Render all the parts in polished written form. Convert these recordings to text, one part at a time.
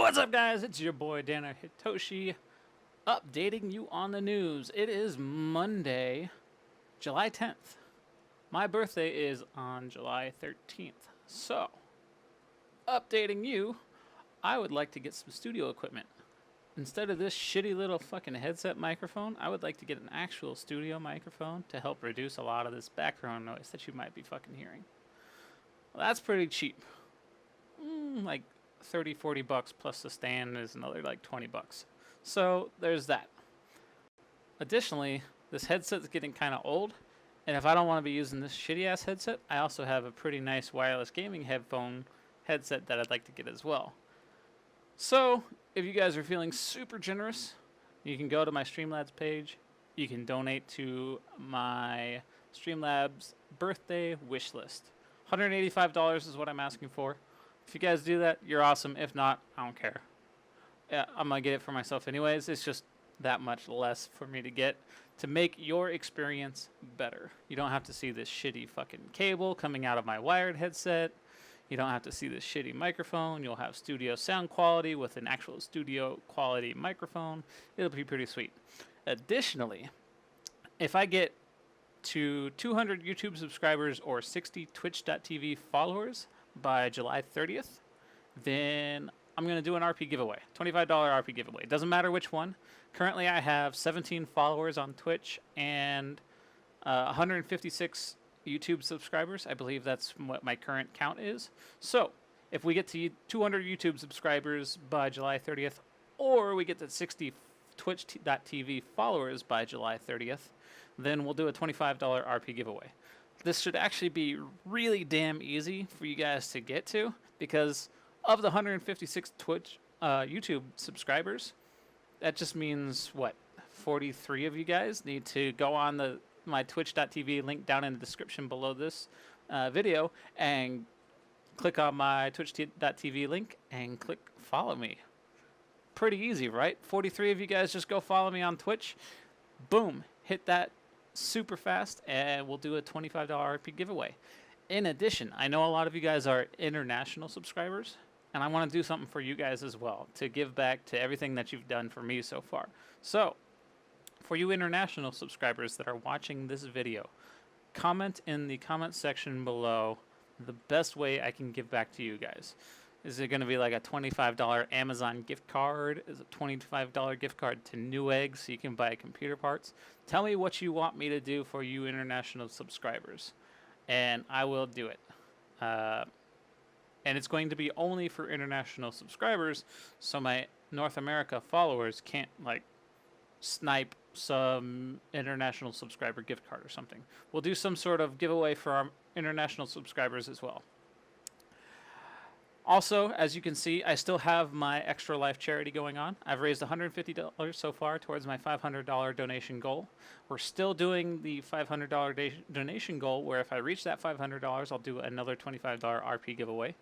What's up, guys? It's your boy Dannar Hetoshi, updating you on the news. It is Monday, July 10th. My birthday is on July 13th. So, updating you, I would like to get some studio equipment. Instead of this shitty little fucking headset microphone, I would like to get an actual studio microphone to help reduce a lot of this background noise that you might be fucking hearing. Well, that's pretty cheap. Like 30-40 bucks plus the stand is another like 20 bucks. So there's that. Additionally, this headset's getting kind of old, and if I don't want to be using this shitty ass headset, I also have a pretty nice wireless gaming headset that I'd like to get as well. So if you guys are feeling super generous, you can go to my Streamlabs page. You can donate to my Streamlabs birthday wish list. $185 is what I'm asking for. If you guys do that, you're awesome. If not, I don't care. Yeah, I'm going to get it for myself anyways. It's just that much less for me to get to make your experience better. You don't have to see this shitty fucking cable coming out of my wired headset. You don't have to see this shitty microphone. You'll have studio sound quality with an actual studio quality microphone. It'll be pretty sweet. Additionally, if I get to 200 YouTube subscribers or 60 twitch.tv followers by July 30th, then I'm going to do an RP giveaway, $25 RP giveaway. It doesn't matter which one. Currently, I have 17 followers on Twitch and 156 YouTube subscribers. I believe that's what my current count is. So if we get to 200 YouTube subscribers by July 30th, or we get to 60 twitch.tv followers by July 30th, then we'll do a $25 RP giveaway. This should actually be really damn easy for you guys to get to, because of the 156 Twitch YouTube subscribers, that just means, what, 43 of you guys need to go on my twitch.tv link down in the description below this video and click on my twitch.tv link and click follow me. Pretty easy, right? 43 of you guys just go follow me on Twitch. Boom, hit that super fast, and we'll do a $25 RP giveaway. In addition, I know a lot of you guys are international subscribers, and I want to do something for you guys as well to give back to everything that you've done for me so far. So, for you international subscribers that are watching this video, comment in the comment section below the best way I can give back to you guys. Is it going to be like a $25 Amazon gift card? Is it a $25 gift card to Newegg so you can buy computer parts? Tell me what you want me to do for you international subscribers, and I will do it. And it's going to be only for international subscribers, so my North America followers can't like snipe some international subscriber gift card or something. We'll do some sort of giveaway for our international subscribers as well. Also, as you can see, I still have my Extra Life charity going on. I've raised $150 so far towards my $500 donation goal. We're still doing the $500 donation goal, where if I reach that $500, I'll do another $25 RP giveaway.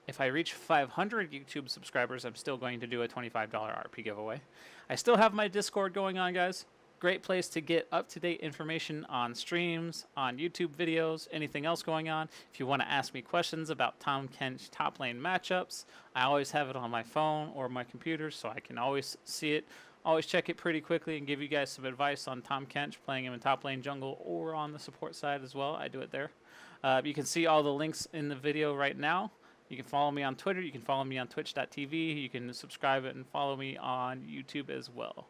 If I reach 500 YouTube subscribers, I'm still going to do a $25 RP giveaway. I still have my Discord going on, guys. Great place to get up-to-date information on streams, on YouTube videos, anything else going on. If you want to ask me questions about Tahm Kench top lane matchups, I always have it on my phone or my computer, so I can always see it, always check it pretty quickly and give you guys some advice on Tahm Kench, playing him in top lane jungle or on the support side as well. I do it there. You can see all the links in the video right now. You can follow me on Twitter. You can follow me on twitch.tv. You can subscribe and follow me on YouTube as well.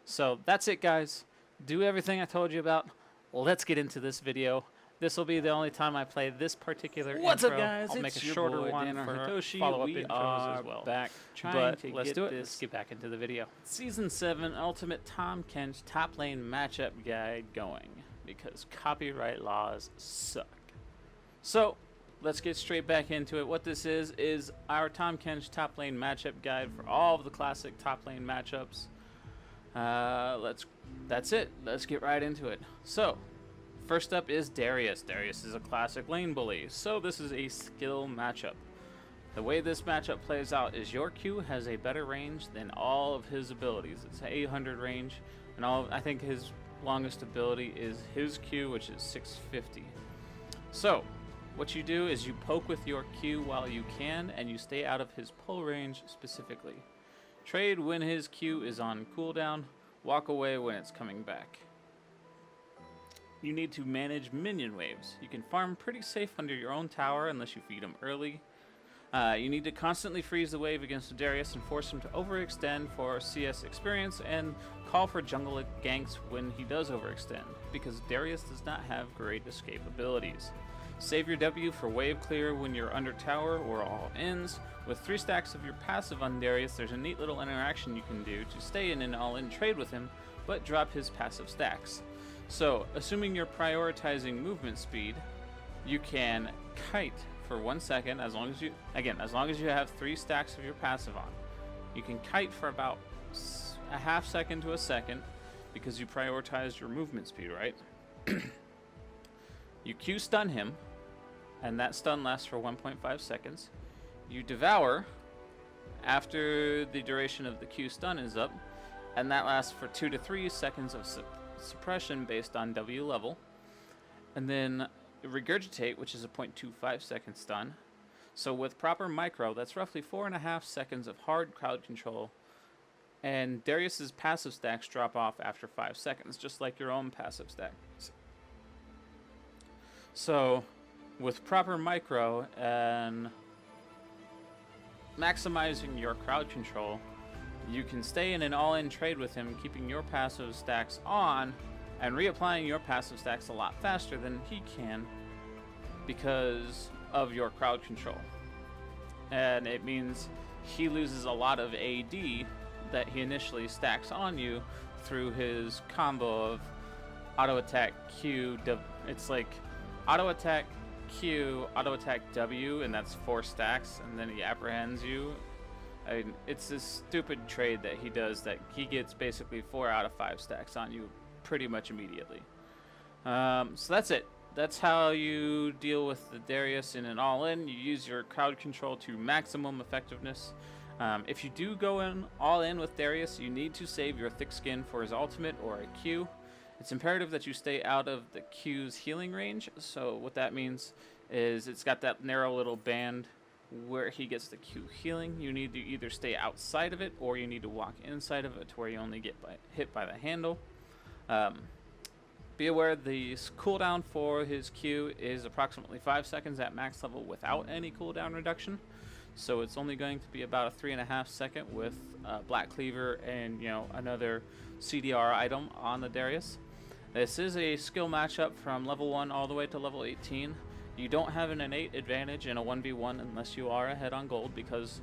So that's it, guys. Do everything I told you about. Let's get into this video. This will be the only time I play this particular intro. What's up, guys? I'll make a shorter one for Hetoshi. follow-up We intros as well. Back But let's do it. Let's get back into the video. Season 7 Ultimate Tahm Kench top lane matchup guide going, because copyright laws suck. So let's get straight back into it. What this is our Tahm Kench top lane matchup guide for all of the classic top lane matchups. That's it. Let's get right into it. So, first up is Darius. Darius is a classic lane bully, so this is a skill matchup. The way this matchup plays out is your Q has a better range than all of his abilities. It's 800 range, and I think his longest ability is his Q, which is 650. So, what you do is you poke with your Q while you can, and you stay out of his pull range specifically. Trade when his Q is on cooldown, walk away when it's coming back. You need to manage minion waves. You can farm pretty safe under your own tower unless you feed him early. You need to constantly freeze the wave against Darius and force him to overextend for CS experience, and call for jungle ganks when he does overextend, because Darius does not have great escape abilities. Save your W for wave clear when you're under tower or all ends. With 3 stacks of your passive on Darius, there's a neat little interaction you can do to stay in an all-in trade with him, but drop his passive stacks. So, assuming you're prioritizing movement speed, you can kite for 1 second, as long as you have 3 stacks of your passive on. You can kite for about a half second to a second, because you prioritized your movement speed, right? You Q stun him, and that stun lasts for 1.5 seconds. You devour after the duration of the Q stun is up, and that lasts for 2 to 3 seconds of suppression based on W level. And then regurgitate, which is a 0.25 second stun. So with proper micro, that's roughly 4.5 seconds of hard crowd control. And Darius's passive stacks drop off after 5 seconds, just like your own passive stacks. So with proper micro and maximizing your crowd control, you can stay in an all-in trade with him, keeping your passive stacks on and reapplying your passive stacks a lot faster than he can because of your crowd control. And it means he loses a lot of AD that he initially stacks on you through his combo of auto attack Q. It's like auto attack Q, auto attack W, and that's 4 stacks, and then he apprehends you. It's this stupid trade that he does that he gets basically 4 out of 5 stacks on you pretty much immediately. So that's it. That's how you deal with the Darius in an all-in. You use your crowd control to maximum effectiveness. If you do go in all-in with Darius, you need to save your thick skin for his ultimate or a Q. It's imperative that you stay out of the Q's healing range. So what that means is it's got that narrow little band where he gets the Q healing. You need to either stay outside of it, or you need to walk inside of it to where you only get hit by the handle. Be aware the cooldown for his Q is approximately 5 seconds at max level without any cooldown reduction. So it's only going to be about a 3.5 second with Black Cleaver and another CDR item on the Darius. This is a skill matchup from level 1 all the way to level 18. You don't have an innate advantage in a 1v1 unless you are ahead on gold, because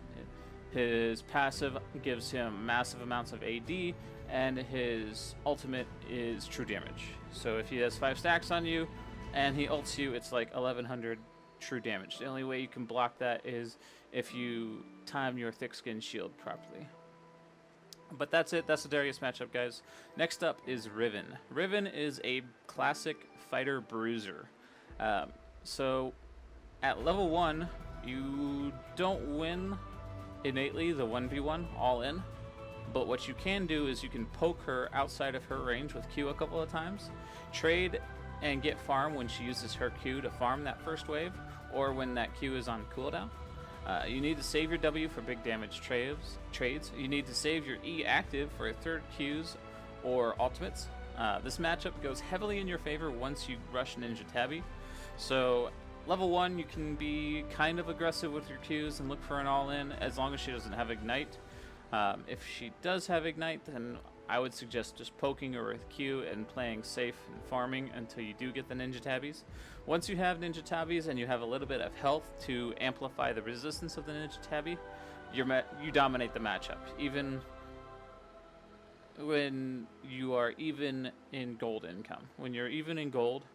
his passive gives him massive amounts of AD and his ultimate is true damage. So if he has 5 stacks on you and he ults you, it's like 1100 true damage. The only way you can block that is if you time your thick skin shield properly. But that's it. That's the Darius matchup, guys. Next up is Riven. Riven is a classic fighter bruiser. So at level 1, you don't win innately the 1v1 all in, but what you can do is you can poke her outside of her range with Q a couple of times, trade and get farm when she uses her Q to farm that first wave, or when that Q is on cooldown. You need to save your W for big damage trades. You need to save your E active for third Qs or ultimates. This matchup goes heavily in your favor once you rush Ninja Tabi. So level 1, you can be kind of aggressive with your Qs and look for an all-in as long as she doesn't have Ignite. If she does have Ignite, then I would suggest just poking her with Q and playing safe and farming until you do get the Ninja Tabis. Once you have Ninja Tabis and you have a little bit of health to amplify the resistance of the Ninja Tabi, you dominate the matchup. Even when you are even in gold income. When you're even in gold,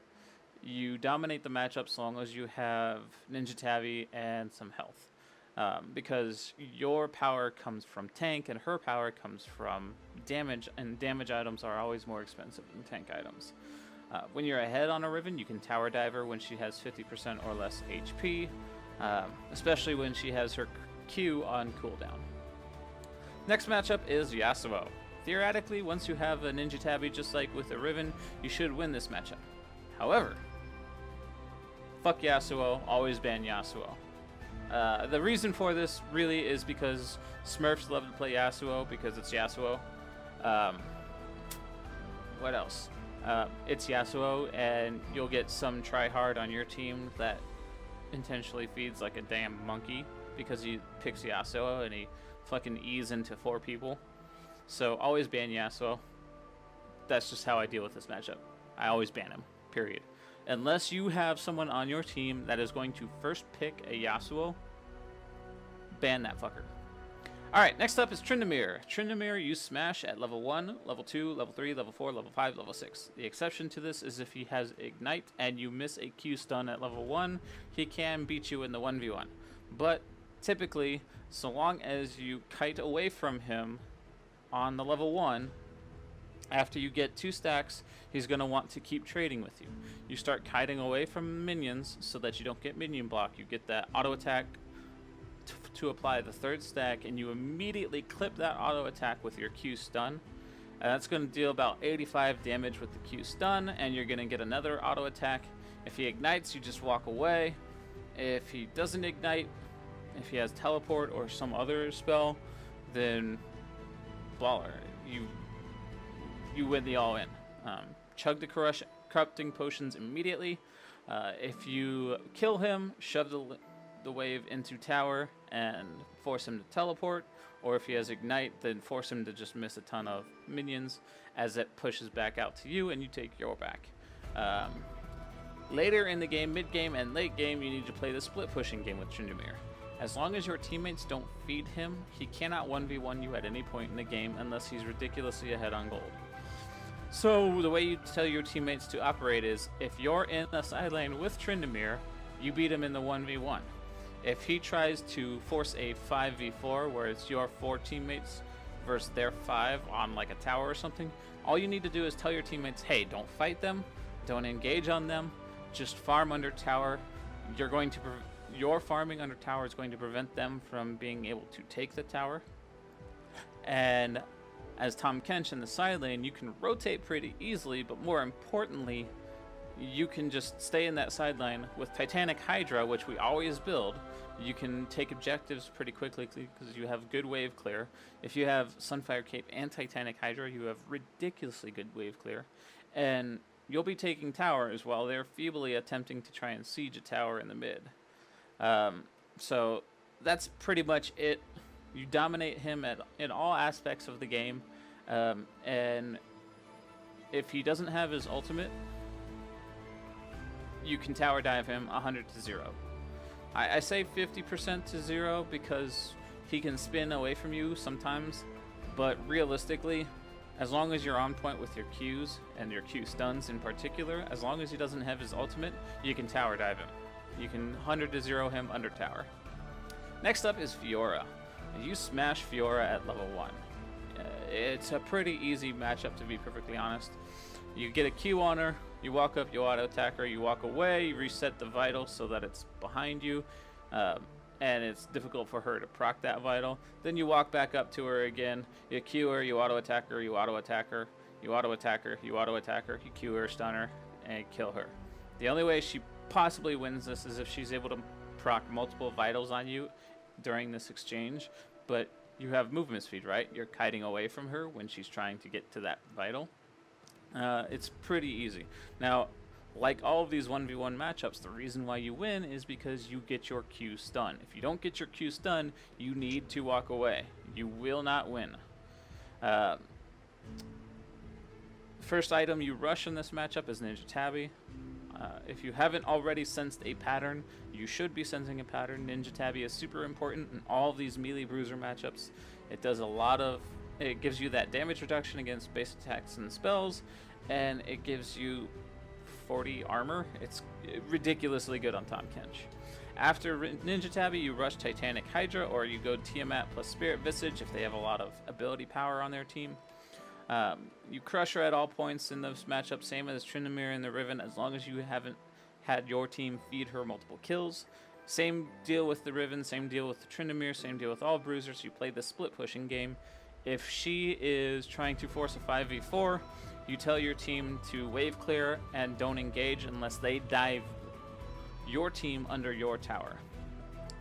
you dominate the matchup so long as you have Ninja Tabi and some health. Because your power comes from tank and her power comes from damage, and damage items are always more expensive than tank items. When you're ahead on a Riven, you can tower dive her when she has 50% or less HP, especially when she has her Q on cooldown. Next matchup is Yasuo. Theoretically, once you have a Ninja Tabi just like with a Riven, you should win this matchup. However, fuck Yasuo, always ban Yasuo. The reason for this really is because Smurfs love to play Yasuo because it's Yasuo. What else? It's Yasuo, and you'll get some tryhard on your team that intentionally feeds like a damn monkey because he picks Yasuo and he fucking ease into 4 people. So always ban Yasuo. That's just how I deal with this matchup. I always ban him, period. Unless you have someone on your team that is going to first pick a Yasuo, ban that fucker. Alright, next up is Tryndamere. Tryndamere, you smash at level 1, level 2, level 3, level 4, level 5, level 6. The exception to this is if he has Ignite and you miss a Q stun at level 1, he can beat you in the 1v1. But typically, so long as you kite away from him on the level 1, after you get 2 stacks, he's going to want to keep trading with you. You start kiting away from minions so that you don't get minion block. You get that auto attack to apply the 3rd stack, and you immediately clip that auto attack with your Q stun. And that's going to deal about 85 damage with the Q stun, and you're going to get another auto attack. If he ignites, you just walk away. If he doesn't ignite, if he has teleport or some other spell, then baller. You win the all-in. Chug the corrupting potions immediately. If you kill him, shove the wave into tower and force him to teleport, or if he has ignite, then force him to just miss a ton of minions as it pushes back out to you and you take your back. Later in the game, mid-game, and late game, you need to play the split pushing game with Tryndamere. As long as your teammates don't feed him, he cannot 1v1 you at any point in the game unless he's ridiculously ahead on gold. So the way you tell your teammates to operate is, if you're in a side lane with Tryndamere, you beat him in the 1v1. If he tries to force a 5v4 where it's your 4 teammates versus their 5 on like a tower or something, all you need to do is tell your teammates, hey, don't fight them, don't engage on them, just farm under tower. Your farming under tower is going to prevent them from being able to take the tower. And as Tahm Kench in the side lane, you can rotate pretty easily, but more importantly, you can just stay in that side lane with Titanic Hydra, which we always build. You can take objectives pretty quickly because you have good wave clear. If you have Sunfire Cape and Titanic Hydra, you have ridiculously good wave clear. And you'll be taking towers while they're feebly attempting to try and siege a tower in the mid. So that's pretty much it. You dominate him in all aspects of the game. And if he doesn't have his ultimate, you can tower dive him 100 to 0. I say 50% to 0 because he can spin away from you sometimes, but realistically, as long as you're on point with your Qs and your Q stuns in particular, as long as he doesn't have his ultimate, you can tower dive him. You can 100 to 0 him under tower. Next up is Fiora. You smash Fiora at level 1. It's a pretty easy matchup, to be perfectly honest. You get a Q on her, you walk up, you auto attack her, you walk away, you reset the vital so that it's behind you, and it's difficult for her to proc that vital. Then you walk back up to her again, you Q her, you auto attack her, you auto attack her, you auto attack her, you auto attack her, you Q her, stun her, and kill her. The only way she possibly wins this is if she's able to proc multiple vitals on you during this exchange, but you have movement speed, right? You're kiting away from her when she's trying to get to that vital. It's pretty easy. Now, like all of these 1v1 matchups, the reason why you win is because you get your Q stun. If you don't get your Q stun, you need to walk away. You will not win. First item you rush in this matchup is Ninja Tabi. If you haven't already sensed a pattern, you should be sensing a pattern. Ninja Tabi is super important in all of these melee bruiser matchups. It does a lot of... It gives you that damage reduction against base attacks and spells, and it gives you 40 armor. It's ridiculously good on Tahm Kench. After Ninja Tabi, you rush Titanic Hydra, or you go Tiamat plus Spirit Visage if they have a lot of ability power on their team. You crush her at all points in those matchups, same as Tryndamere in the Riven, as long as you haven't had your team feed her multiple kills. Same deal with the Riven, same deal with the Tryndamere, same deal with all bruisers. You play the split pushing game. If she is trying to force a 5v4, you tell your team to wave clear and don't engage unless they dive your team under your tower.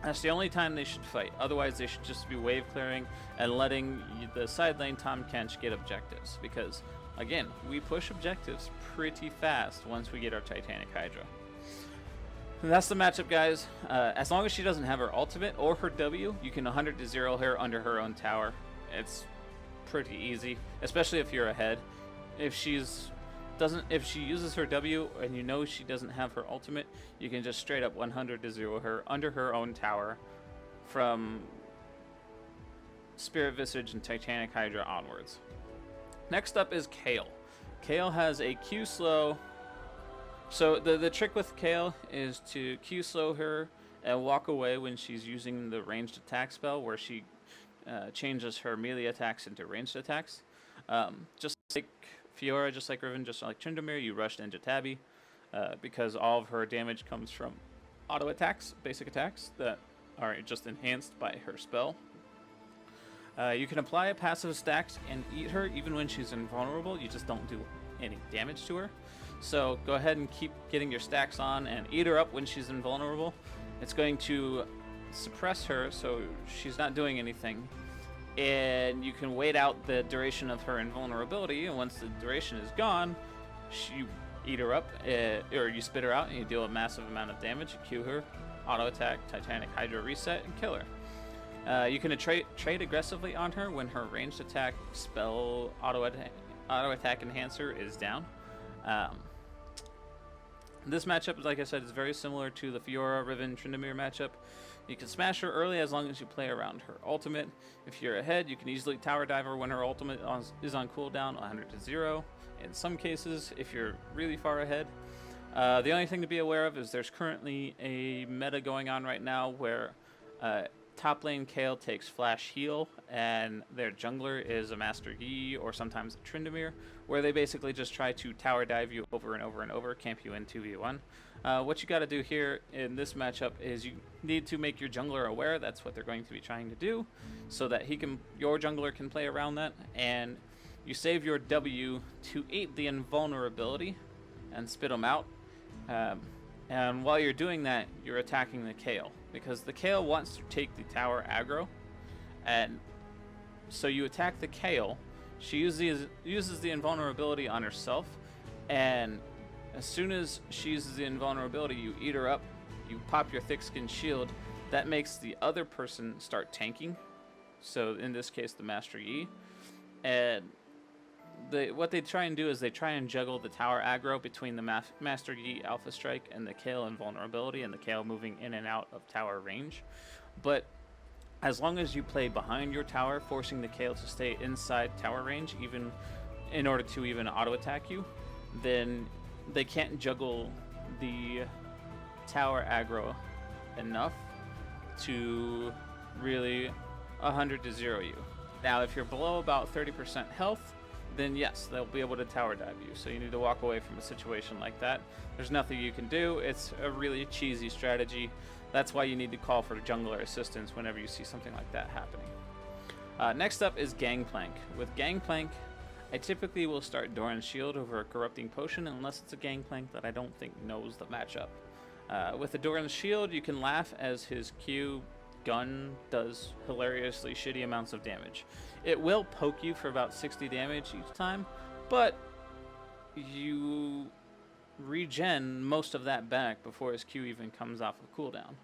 That's the only time they should fight. Otherwise, they should just be wave clearing and letting the side lane Tahm Kench get objectives. Because, again, we push objectives pretty fast once we get our Titanic Hydra. And that's the matchup, guys. As long as she doesn't have her ultimate or her W, you can 100-0 her under her own tower. It's pretty easy, especially if you're ahead. If she uses her W and you know she doesn't have her ultimate, you can just straight up 100-0 her under her own tower from Spirit Visage and Titanic Hydra onwards. Next up is Kayle. Kayle has a Q slow. So the trick with Kayle is to Q slow her and walk away when she's using the ranged attack spell, where she changes her melee attacks into ranged attacks. Just like Fiora, just like Riven, just like Tryndamere, you rushed into Tabi because all of her damage comes from auto attacks, basic attacks that are just enhanced by her spell. You can apply a passive stacks and eat her even when she's invulnerable. You just don't do any damage to her. So go ahead and keep getting your stacks on and eat her up when she's invulnerable. It's going to suppress her so she's not doing anything. And you can wait out the duration of her invulnerability, and once the duration is gone, you eat her up, or you spit her out and you deal a massive amount of damage. You Q her, auto attack, Titanic Hydra reset, and kill her. You can trade aggressively on her when her ranged attack spell auto attack enhancer is down. This matchup, like I said, is very similar to the Fiora Riven Tryndamere matchup. You can smash her early as long as you play around her ultimate. If you're ahead, you can easily tower dive her when her ultimate is on cooldown, 100-0. In some cases, if you're really far ahead. The only thing to be aware of is there's currently a meta going on right now where top lane Kayle takes flash heal and their jungler is a Master Yi or sometimes a Tryndamere, where they basically just try to tower dive you over and over and over, camp you in 2v1. What you got to do here in this matchup is you need to make your jungler aware that's what they're going to be trying to do, so that your jungler can play around that, and you save your W to eat the invulnerability and spit them out. And while you're doing that, you're attacking the Kayle, because the Kayle wants to take the tower aggro, and so you attack the Kayle. She uses the invulnerability on herself, and as soon as she uses the invulnerability, you eat her up, you pop your thick skin shield. That makes the other person start tanking, so in this case the Master Yi. And what they try and do is they try and juggle the tower aggro between the Master Yi Alpha Strike and the Kayle invulnerability, and the Kayle moving in and out of tower range. But as long as you play behind your tower, forcing the Kayle to stay inside tower range, even in order to even auto attack you, then they can't juggle the tower aggro enough to really 100-0 you. Now, if you're below about 30% health, then yes, they'll be able to tower dive you. So you need to walk away from a situation like that. There's nothing you can do. It's a really cheesy strategy. That's why you need to call for jungler assistance whenever you see something like that happening. Next up is Gangplank. With Gangplank, I typically will start Doran's Shield over a Corrupting Potion unless it's a Gangplank that I don't think knows the matchup. With the Doran's Shield, you can laugh as his Q gun does hilariously shitty amounts of damage. It will poke you for about 60 damage each time, but you regen most of that back before his Q even comes off of cooldown.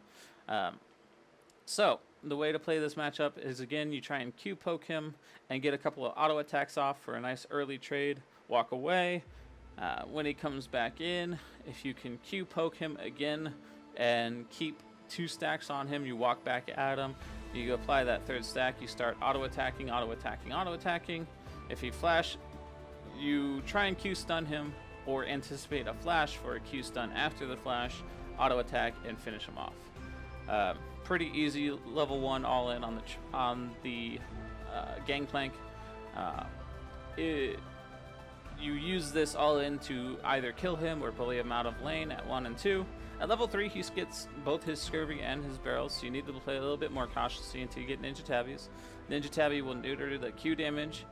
So the way to play this matchup is, again, you try and Q poke him and get a couple of auto attacks off for a nice early trade, walk away. When he comes back in, if you can Q poke him again and keep 2 stacks on him, you walk back at him, you apply that 3rd stack, you start auto attacking, auto attacking, auto attacking. If he flash, you try and Q stun him or anticipate a flash for a Q stun after the flash, auto attack, and finish him off. Pretty easy level 1 all in on the Gangplank. You use this all in to either kill him or bully him out of lane at 1 and 2. At level 3, he gets both his Scurvy and his barrels, so you need to play a little bit more cautiously until you get Ninja Tabis. Ninja Tabi will neuter the Q damage,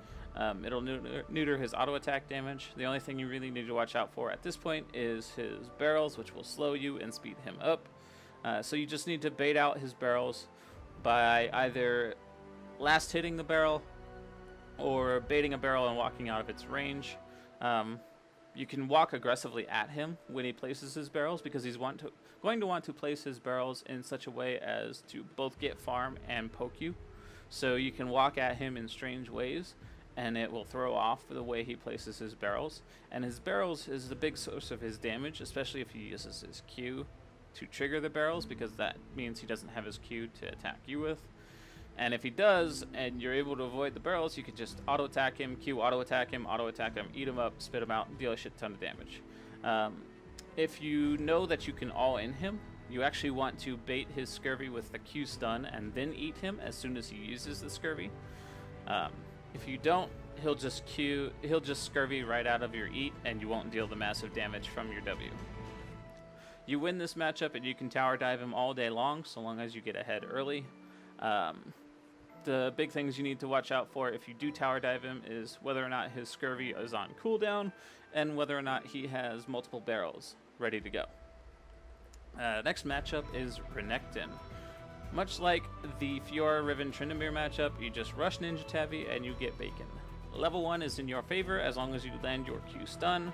It'll neuter his auto attack damage. The only thing you really need to watch out for at this point is his barrels, which will slow you and speed him up. So you just need to bait out his barrels by either last hitting the barrel or baiting a barrel and walking out of its range. You can walk aggressively at him when he places his barrels, because he's going to want to place his barrels in such a way as to both get farm and poke you. So you can walk at him in strange ways, and it will throw off the way he places his barrels. And his barrels is the big source of his damage, especially if he uses his Q to trigger the barrels, because that means he doesn't have his Q to attack you with. And if he does, and you're able to avoid the barrels, you can just auto-attack him, Q auto-attack him, eat him up, spit him out, deal a shit ton of damage. If you know that you can all-in him, you actually want to bait his scurvy with the Q stun and then eat him as soon as he uses the scurvy. If you don't, he'll just scurvy right out of your eat, and you won't deal the massive damage from your W. You win this matchup, and you can tower dive him all day long, so long as you get ahead early. The big things you need to watch out for if you do tower dive him is whether or not his scurvy is on cooldown, and whether or not he has multiple barrels ready to go. Next matchup is Renekton. Much like the Fiora Riven Tryndamere matchup, you just rush Ninja Tabi and you get bacon. Level 1 is in your favor as long as you land your Q stun.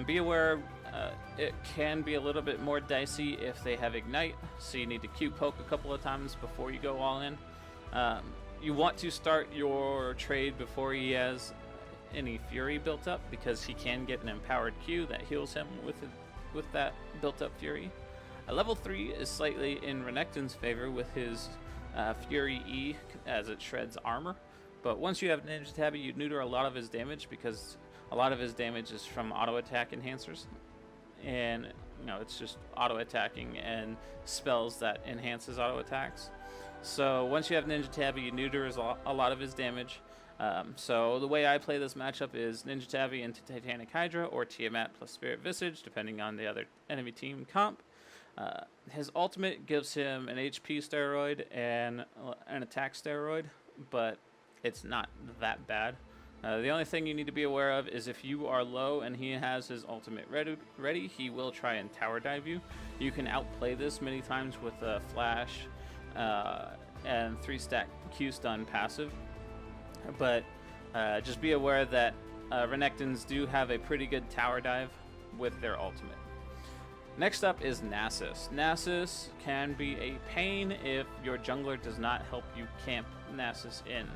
Be aware it can be a little bit more dicey if they have Ignite, so you need to Q poke a couple of times before you go all in. You want to start your trade before he has any Fury built up, because he can get an empowered Q that heals him with that built up Fury. Level 3 is slightly in Renekton's favor with his Fury E, as it shreds armor. But once you have Ninja Tabi, you neuter a lot of his damage, because a lot of his damage is from auto attack enhancers. And it's just auto attacking and spells that enhances auto attacks. So once you have Ninja Tabi, you neuter a lot of his damage. So the way I play this matchup is Ninja Tabi into Titanic Hydra, or Tiamat plus Spirit Visage, depending on the other enemy team comp. His ultimate gives him an HP steroid and an attack steroid, but it's not that bad. The only thing you need to be aware of is if you are low and he has his ultimate ready, he will try and tower dive you. You can outplay this many times with a flash and 3-stack Q stun passive, but just be aware that Renektons do have a pretty good tower dive with their ultimate. Next up is Nasus. Nasus can be a pain if your jungler does not help you camp Nasus in.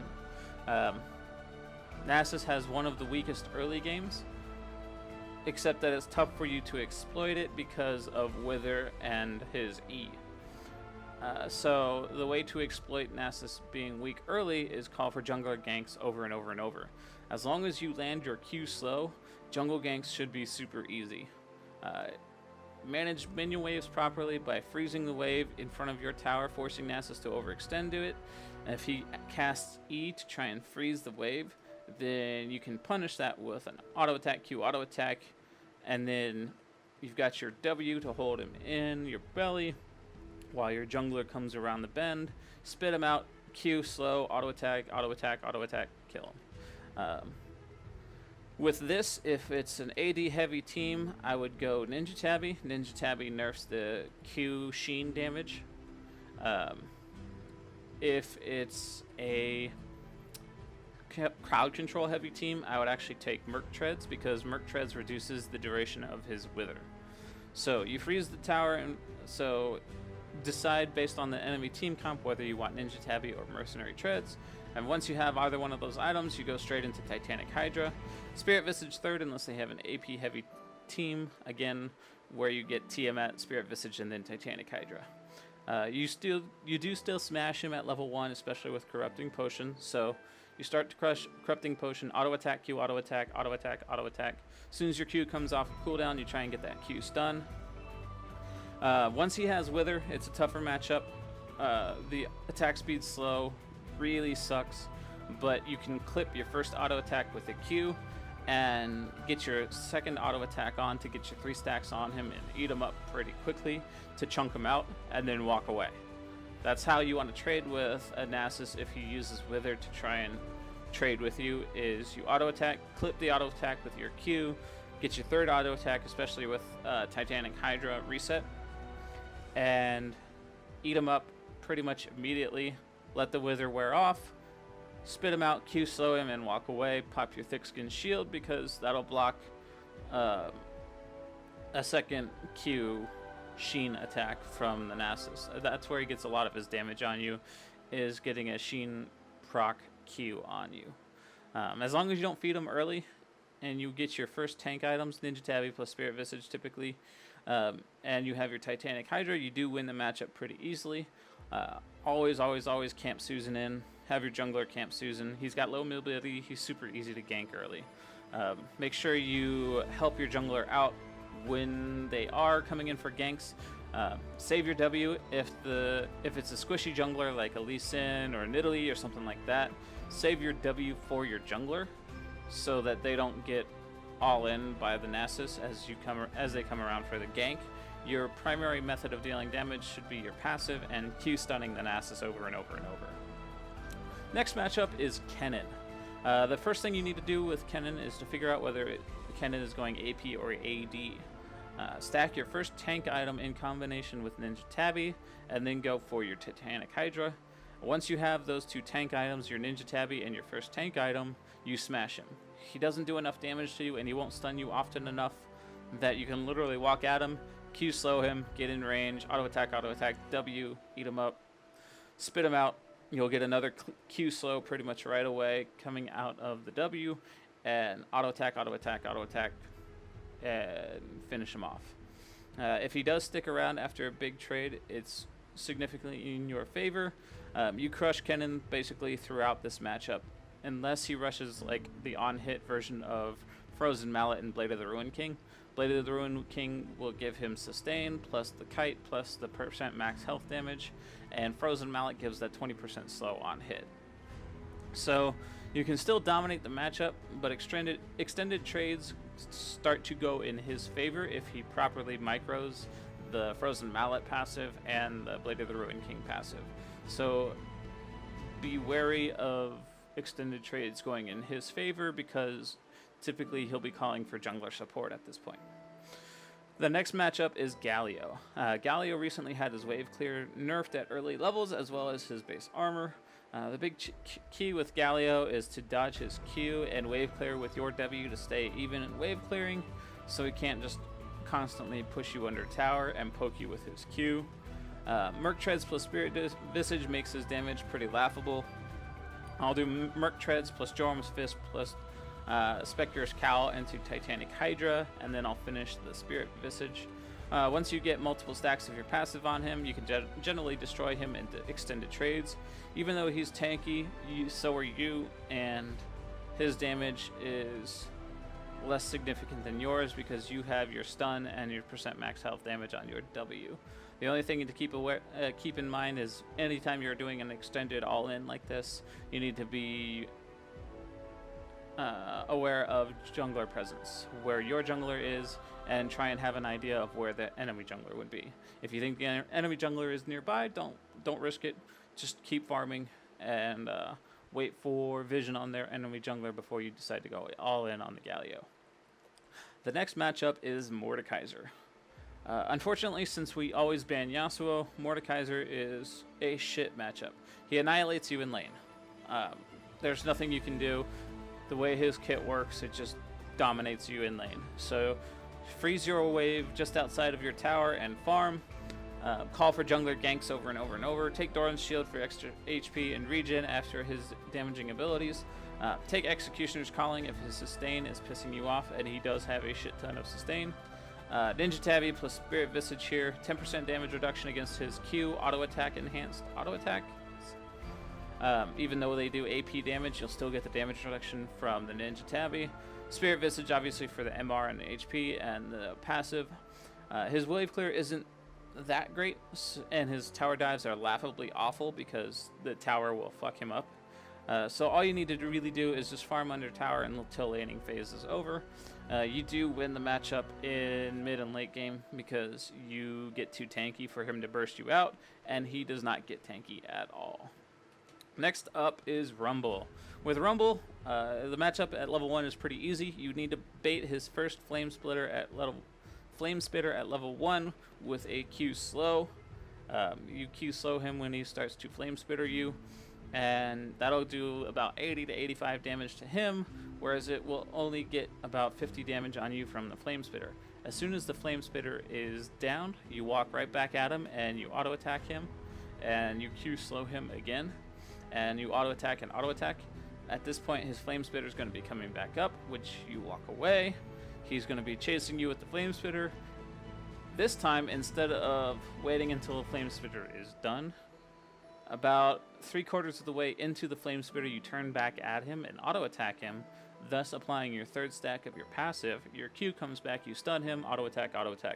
Nasus has one of the weakest early games, except that it's tough for you to exploit it because of Wither and his E. So the way to exploit Nasus being weak early is call for jungler ganks over and over and over. As long as you land your Q slow, jungle ganks should be super easy. Manage minion waves properly by freezing the wave in front of your tower, forcing Nasus to overextend to it. And if he casts E to try and freeze the wave, then you can punish that with an auto attack, Q auto attack, and then you've got your W to hold him in your belly while your jungler comes around the bend. Spit him out, Q slow, auto attack, auto attack, auto attack, kill him. With this, if it's an AD heavy team, I would go Ninja Tabi. Ninja Tabi nerfs the Q Sheen damage. If it's a crowd control heavy team, I would actually take Merc Treads, because Merc Treads reduces the duration of his Wither. So you freeze the tower, and so decide based on the enemy team comp whether you want Ninja Tabi or Mercenary Treads. And once you have either one of those items, you go straight into Titanic Hydra. Spirit Visage third, unless they have an AP heavy team, again, where you get Tiamat, Spirit Visage, and then Titanic Hydra. You do still smash him at level 1, especially with Corrupting Potion. So you start to crush Corrupting Potion, auto attack, Q auto attack, auto attack, auto attack. As soon as your Q comes off cooldown, you try and get that Q stun. Once he has Wither, it's a tougher matchup. The attack speed's slow, really sucks, but you can clip your first auto attack with a Q and get your second auto attack on to get your 3 stacks on him and eat him up pretty quickly to chunk him out and then walk away. That's how you want to trade with a Nasus if he uses Wither to try trade with you is you auto attack, clip the auto attack with your Q, get your third auto attack, especially with Titanic Hydra reset, and eat him up pretty much immediately. Let the wither wear off, spit him out, Q slow him, and walk away. Pop your thick skin shield because that'll block a second Q Xion attack from the Nasus. That's where he gets a lot of his damage on you, is getting a Xion proc Q on you. As long as you don't feed him early and you get your first tank items, Ninja Tabi plus Spirit Visage typically, and you have your Titanic Hydra, you do win the matchup pretty easily. Always camp Susan in. Have your jungler camp Susan. He's got low mobility. He's super easy to gank early. Make sure you help your jungler out when they are coming in for ganks. Save your W if it's a squishy jungler like a Lee Sin or an Italy or something like that. Save your W for your jungler so that they don't get all in by the Nasus as they come around for the gank. Your primary method of dealing damage should be your passive and Q stunning the Nasus over and over and over. Next matchup is Kennen. The first thing you need to do with Kennen is to figure out whether Kennen is going AP or AD. Stack your first tank item in combination with Ninja Tabi, and then go for your Titanic Hydra. Once you have those two tank items, your Ninja Tabi and your first tank item, you smash him. He doesn't do enough damage to you, and he won't stun you often enough that you can literally walk at him, Q slow him, get in range, auto attack, W, eat him up, spit him out. You'll get another Q slow pretty much right away coming out of the W, and auto attack, and finish him off. If he does stick around after a big trade, it's significantly in your favor. You crush Kennen basically throughout this matchup, unless he rushes like the on-hit version of Frozen Mallet and Blade of the Ruin King. Blade of the Ruin King will give him sustain, plus the kite, plus the % max health damage, and Frozen Mallet gives that 20% slow on hit. So you can still dominate the matchup, but extended trades start to go in his favor if he properly micros the Frozen Mallet passive and the Blade of the Ruin King passive. So be wary of extended trades going in his favor, because typically he'll be calling for jungler support at this point. The next matchup is Galio. Galio recently had his wave clear nerfed at early levels, as well as his base armor. The big key with Galio is to dodge his Q and wave clear with your W to stay even in wave clearing, so he can't just constantly push you under tower and poke you with his Q. Merc Treads plus Spirit Visage makes his damage pretty laughable. I'll do Merc Treads plus Jorm's Fist plus Spectre's Cowl into Titanic Hydra, and then I'll finish the Spirit Visage. Once you get multiple stacks of your passive on him, you can generally destroy him into extended trades. Even though he's tanky, so are you, and his damage is less significant than yours because you have your stun and your % max health damage on your W. The only thing to keep in mind is anytime you're doing an extended all-in like this, you need to be aware of jungler presence, where your jungler is, and try and have an idea of where the enemy jungler would be. If you think the enemy jungler is nearby, don't risk it. Just keep farming and wait for vision on their enemy jungler before you decide to go all in on the Galio. The next matchup is Mordekaiser. Unfortunately, since we always ban Yasuo, Mordekaiser is a shit matchup. He annihilates you in lane. There's nothing you can do. The way his kit works, it just dominates you in lane. So freeze your wave just outside of your tower and farm. Call for jungler ganks over and over and over. Take Doran's shield for extra HP and regen after his damaging abilities. Take Executioner's Calling if his sustain is pissing you off, and he does have a shit ton of sustain. Ninja Tabi plus Spirit Visage here. 10% damage reduction against his Q. Auto attack enhanced. Auto attack? Even though they do AP damage, you'll still get the damage reduction from the Ninja Tabi. Spirit Visage obviously for the MR and the HP and the passive. His wave clear isn't that great, and his tower dives are laughably awful because the tower will fuck him up. So all you need to really do is just farm under tower until laning phase is over. You do win the matchup in mid and late game because you get too tanky for him to burst you out, and he does not get tanky at all. Next up is Rumble. With Rumble, the matchup at level 1 is pretty easy. You need to bait his first Flame Spitter at level 1 with a Q slow. You Q slow him when he starts to Flame Spitter you, and that'll do about 80 to 85 damage to him, whereas it will only get about 50 damage on you from the Flame Spitter. As soon as the Flame Spitter is down, you walk right back at him and you auto attack him, and you Q slow him again, and you auto attack and auto attack. At this point, his Flame Spitter is going to be coming back up, which you walk away. He's going to be chasing you with the Flame Spitter. This time, instead of waiting until the Flame Spitter is done, about 3/4 of the way into the Flame Spitter, you turn back at him and auto attack him, thus applying your 3rd stack of your passive. Your Q comes back, you stun him, auto attack,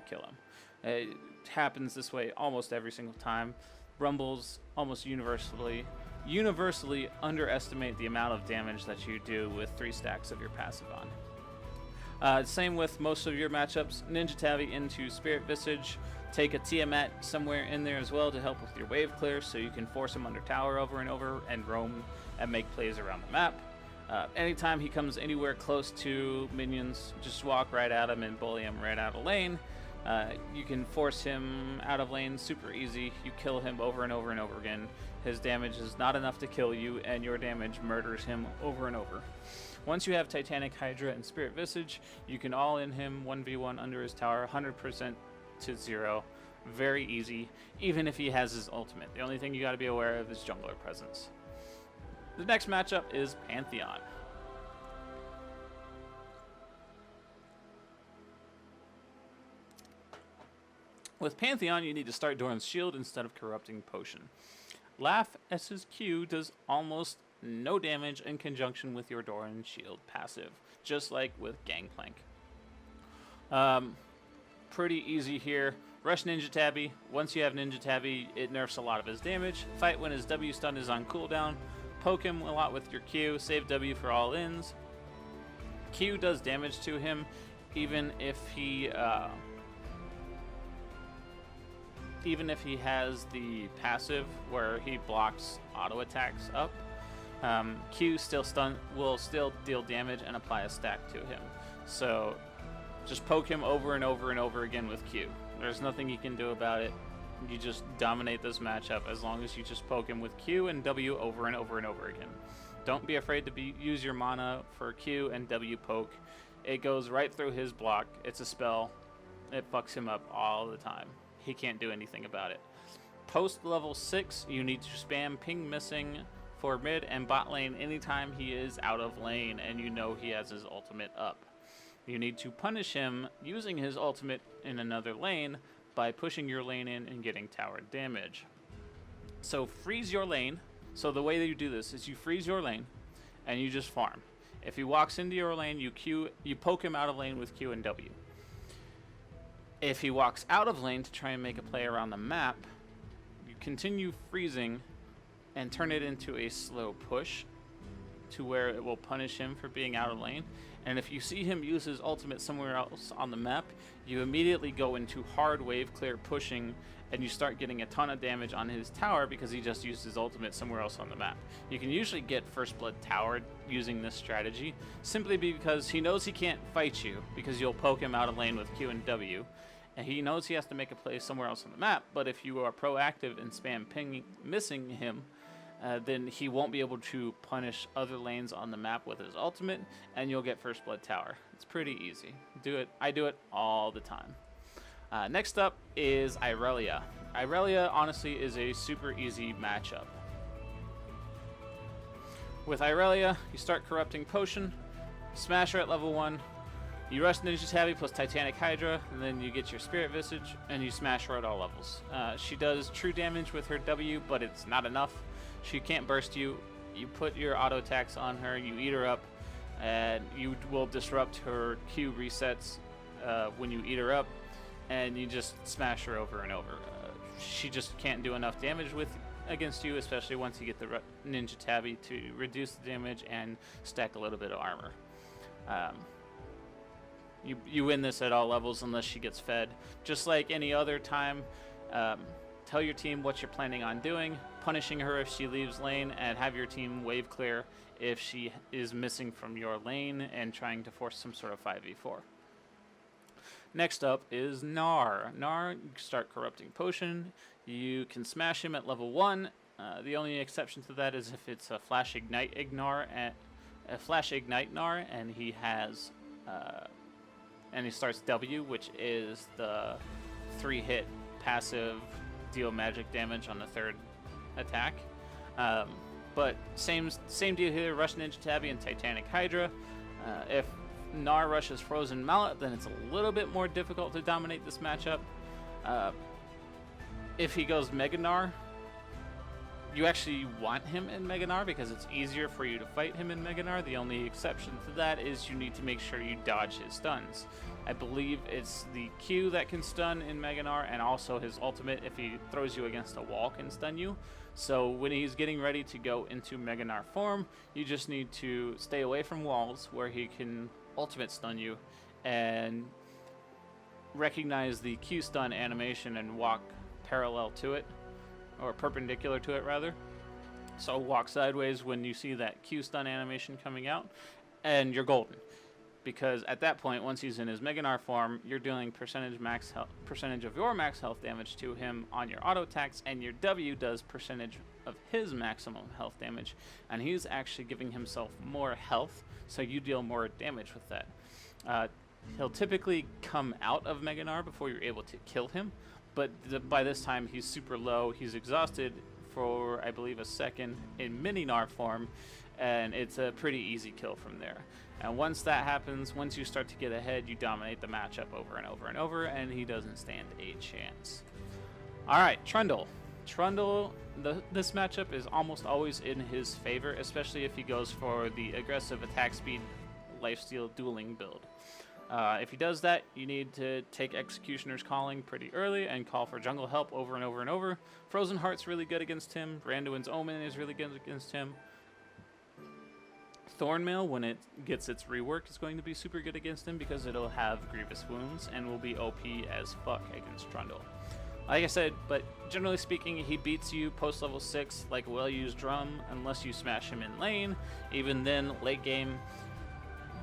kill him. It happens this way almost every single time. Rumbles almost universally underestimate the amount of damage that you do with 3 stacks of your passive on. Same with most of your matchups. Ninja Tabi into Spirit Visage. Take a Tiamat somewhere in there as well to help with your wave clear, so you can force him under tower over and over and roam and make plays around the map. Anytime he comes anywhere close to minions, just walk right at him and bully him right out of lane. You can force him out of lane super easy. You kill him over and over and over again. His damage is not enough to kill you, and your damage murders him over and over. Once you have Titanic, Hydra, and Spirit Visage, you can all in him 1v1 under his tower, 100% to 0. Very easy, even if he has his ultimate. The only thing you got to be aware of is jungler presence. The next matchup is Pantheon. With Pantheon, you need to start Doran's Shield instead of Corrupting Potion. Laugh as his Q does almost no damage in conjunction with your Doran's Shield passive, just like with Gangplank. Pretty easy here. Rush Ninja Tabi. Once you have Ninja Tabi, it nerfs a lot of his damage. Fight when his W stun is on cooldown. Poke him a lot with your Q. Save W for all ins. Q does damage to him, even if he has the passive where he blocks auto attacks up. Q will still deal damage and apply a stack to him. So just poke him over and over and over again with Q. There's nothing you can do about it. You just dominate this matchup as long as you just poke him with Q and W over and over and over again. Don't be afraid to use your mana for Q and W poke. It goes right through his block. It's a spell. It fucks him up all the time. He can't do anything about it. Post level 6, you need to spam ping missing for mid and bot lane anytime he is out of lane and you know he has his ultimate up. You need to punish him using his ultimate in another lane by pushing your lane in and getting tower damage. So freeze your lane. So the way that you do this is you freeze your lane and you just farm. If he walks into your lane, you poke him out of lane with Q and W. If he walks out of lane to try and make a play around the map, you continue freezing and turn it into a slow push to where it will punish him for being out of lane. And if you see him use his ultimate somewhere else on the map, you immediately go into hard wave clear pushing and you start getting a ton of damage on his tower because he just used his ultimate somewhere else on the map. You can usually get first blood towered using this strategy simply because he knows he can't fight you because you'll poke him out of lane with Q and W. And he knows he has to make a play somewhere else on the map, but if you are proactive and spam pinging, missing him, then he won't be able to punish other lanes on the map with his ultimate, and you'll get first blood tower. It's pretty easy. I do it all the time. Next up is Irelia. Irelia, honestly, is a super easy matchup. With Irelia, you start Corrupting Potion, smash her at level 1, you rush Ninja Tabi plus Titanic Hydra, and then you get your Spirit Visage, and you smash her at all levels. She does true damage with her W, but it's not enough. She can't burst you. You put your auto attacks on her, you eat her up, and you will disrupt her Q resets when you eat her up, and you just smash her over and over. She just can't do enough damage against you, especially once you get the Ninja Tabi to reduce the damage and stack a little bit of armor. You win this at all levels unless she gets fed. Just like any other time, tell your team what you're planning on doing, punishing her if she leaves lane, and have your team wave clear if she is missing from your lane and trying to force some sort of 5v4. Next up is Gnar. Gnar, you start Corrupting Potion. You can smash him at level 1. The only exception to that is if it's a Flash Ignite Gnar, and he has and he starts W, which is the 3-hit passive deal magic damage on the 3rd attack. But same deal here, Rush Ninja Tabi and Titanic Hydra. If Gnar rushes Frozen Mallet, then it's a little bit more difficult to dominate this matchup. If he goes Mega Gnar, you actually want him in Mega Gnar because it's easier for you to fight him in Mega Gnar. The only exception to that is you need to make sure you dodge his stuns. I believe it's the Q that can stun in Mega Gnar, and also his ultimate, if he throws you against a wall, can stun you. So when he's getting ready to go into Mega Gnar form, you just need to stay away from walls where he can ultimate stun you, and recognize the Q stun animation and walk parallel to it, or perpendicular to it rather. So walk sideways when you see that Q stun animation coming out, and you're golden. Because at that point, once he's in his Mega Gnar form, you're dealing percentage of your max health damage to him on your auto attacks, and your W does percentage of his maximum health damage, and he's actually giving himself more health, so you deal more damage with that. He'll typically come out of Mega Gnar before you're able to kill him, but by this time he's super low, he's exhausted for, I believe, a second in Mini Gnar form, and it's a pretty easy kill from there. And once that happens, once you start to get ahead, you dominate the matchup over and over and over, and he doesn't stand a chance. Alright, Trundle. Trundle, this matchup is almost always in his favor, especially if he goes for the aggressive attack speed lifesteal dueling build. If he does that, you need to take Executioner's Calling pretty early and call for jungle help over and over and over. Frozen Heart's really good against him. Randuin's Omen is really good against him. Thornmail, when it gets its rework, is going to be super good against him because it'll have Grievous Wounds and will be OP as fuck against Trundle. Like I said, but generally speaking, he beats you post level 6 like a well-used drum unless you smash him in lane. Even then, late game,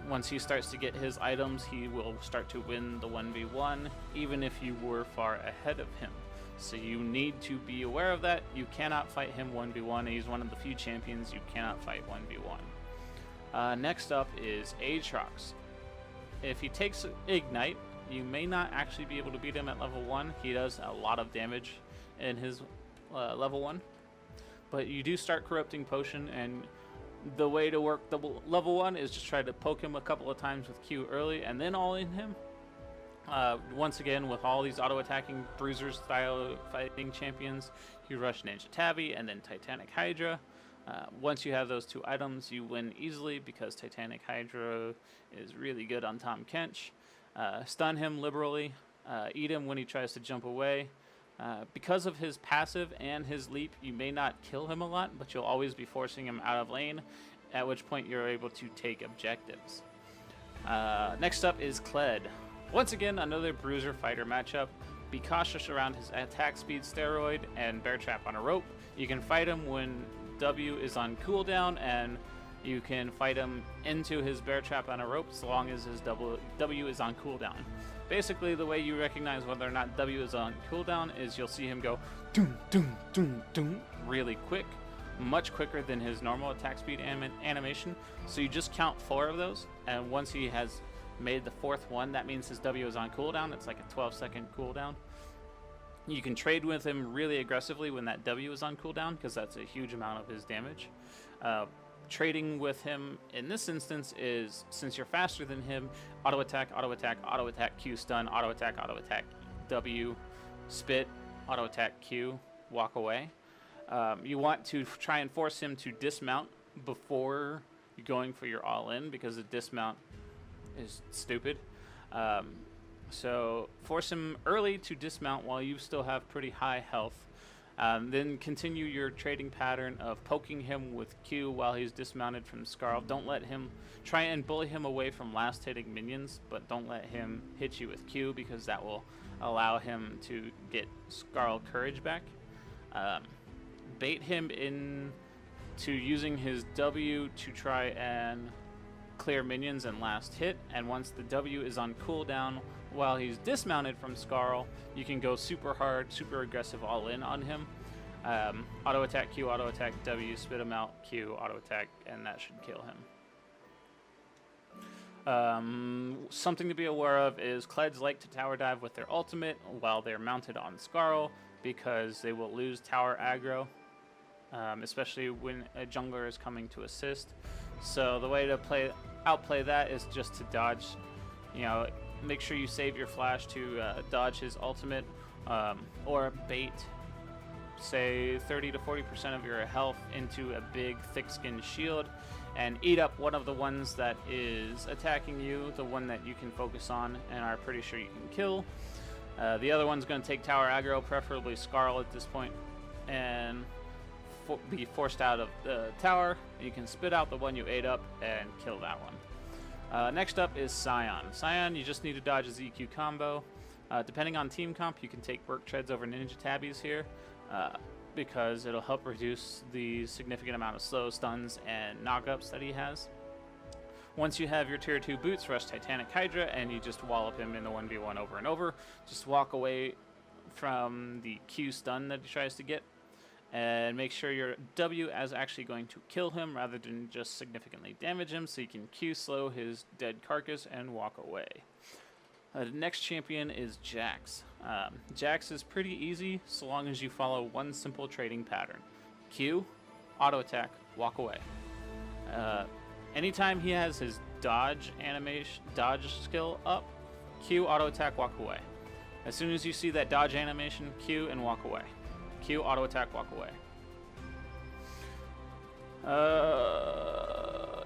once he starts to get his items, he will start to win the 1v1, even if you were far ahead of him. So you need to be aware of that. You cannot fight him 1v1. He's one of the few champions you cannot fight 1v1. Next up is Aatrox. If he takes Ignite, you may not actually be able to beat him at level 1. He does a lot of damage in his level 1. But you do start Corrupting Potion, and the way to work the level 1 is just try to poke him a couple of times with Q early and then all in him. Once again, with all these auto-attacking bruiser style fighting champions, you rush Ninja Tabi and then Titanic Hydra. Once you have those two items, you win easily because Titanic Hydra is really good on Tahm Kench. Stun him liberally, eat him when he tries to jump away. Because of his passive and his leap, you may not kill him a lot, but you'll always be forcing him out of lane, at which point you're able to take objectives. Next up is Clef. Once again, another bruiser fighter matchup. Be cautious around his attack speed steroid and bear trap on a rope. You can fight him when W is on cooldown, and you can fight him into his bear trap on a rope as long as his W is on cooldown. Basically, the way you recognize whether or not W is on cooldown is you'll see him go doom, doom, doom, doom really quick, much quicker than his normal attack speed animation. So you just count 4 of those, and once he has made the 4th one, that means his W is on cooldown. It's like a 12-second cooldown. You can trade with him really aggressively when that W is on cooldown because that's a huge amount of his damage. Trading with him in this instance is, since you're faster than him, auto attack, Q stun, auto attack, W, spit, auto attack, Q, walk away. You want to try and force him to dismount before you're going for your all-in because the dismount is stupid. So force him early to dismount while you still have pretty high health. Then continue your trading pattern of poking him with Q while he's dismounted from Scarl. Don't let him try and bully him away from last hitting minions, but don't let him hit you with Q because that will allow him to get Scarl courage back. Bait him into using his W to try and clear minions and last hit, and once the W is on cooldown while he's dismounted from Skarl, you can go super hard, super aggressive all in on him. Auto attack Q, auto attack W, spit him out, Q, auto attack, and that should kill him. Something to be aware of is Kleds like to tower dive with their ultimate while they're mounted on Skarl, because they will lose tower aggro, especially when a jungler is coming to assist. So the way to outplay that is just to dodge, make sure you save your flash to dodge his ultimate, or bait, say 30 to 40% of your health into a big thick-skinned shield, and eat up one of the ones that is attacking you, the one that you can focus on and are pretty sure you can kill. The other one's going to take tower aggro, preferably Skarl at this point, and be forced out of the tower. You can spit out the one you ate up and kill that one. Next up is Xion. Xion, you just need to dodge his EQ combo. Depending on team comp, you can take work treads over ninja tabbies here, because it'll help reduce the significant amount of slow stuns and knockups that he has. Once you have your tier 2 boots, rush Titanic Hydra, and you just wallop him in the 1v1 over and over. Just walk away from the Q stun that he tries to get, and make sure your W is actually going to kill him rather than just significantly damage him, so you can Q slow his dead carcass and walk away. The next champion is Jax. Jax is pretty easy so long as you follow one simple trading pattern. Q, auto attack, walk away. Anytime he has his dodge skill up, Q, auto attack, walk away. As soon as you see that dodge animation, Q and walk away. Q, auto attack, walk away.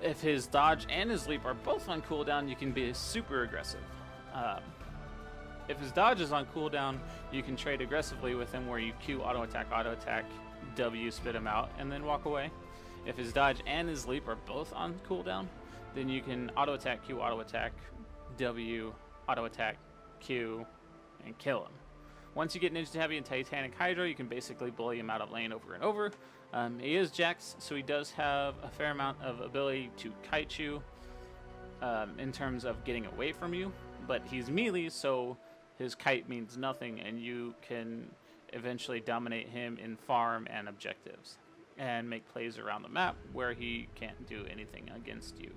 If his dodge and his leap are both on cooldown, you can be super aggressive. If his dodge is on cooldown, you can trade aggressively with him where you Q, auto attack, W, spit him out, and then walk away. If his dodge and his leap are both on cooldown, then you can auto attack Q, auto attack W, auto attack Q, and kill him. Once you get Ninja Tabby and Titanic Hydra, you can basically bully him out of lane over and over. He is Jax, so he does have a fair amount of ability to kite you in terms of getting away from you, but he's melee, so his kite means nothing, and you can eventually dominate him in farm and objectives, and make plays around the map where he can't do anything against you.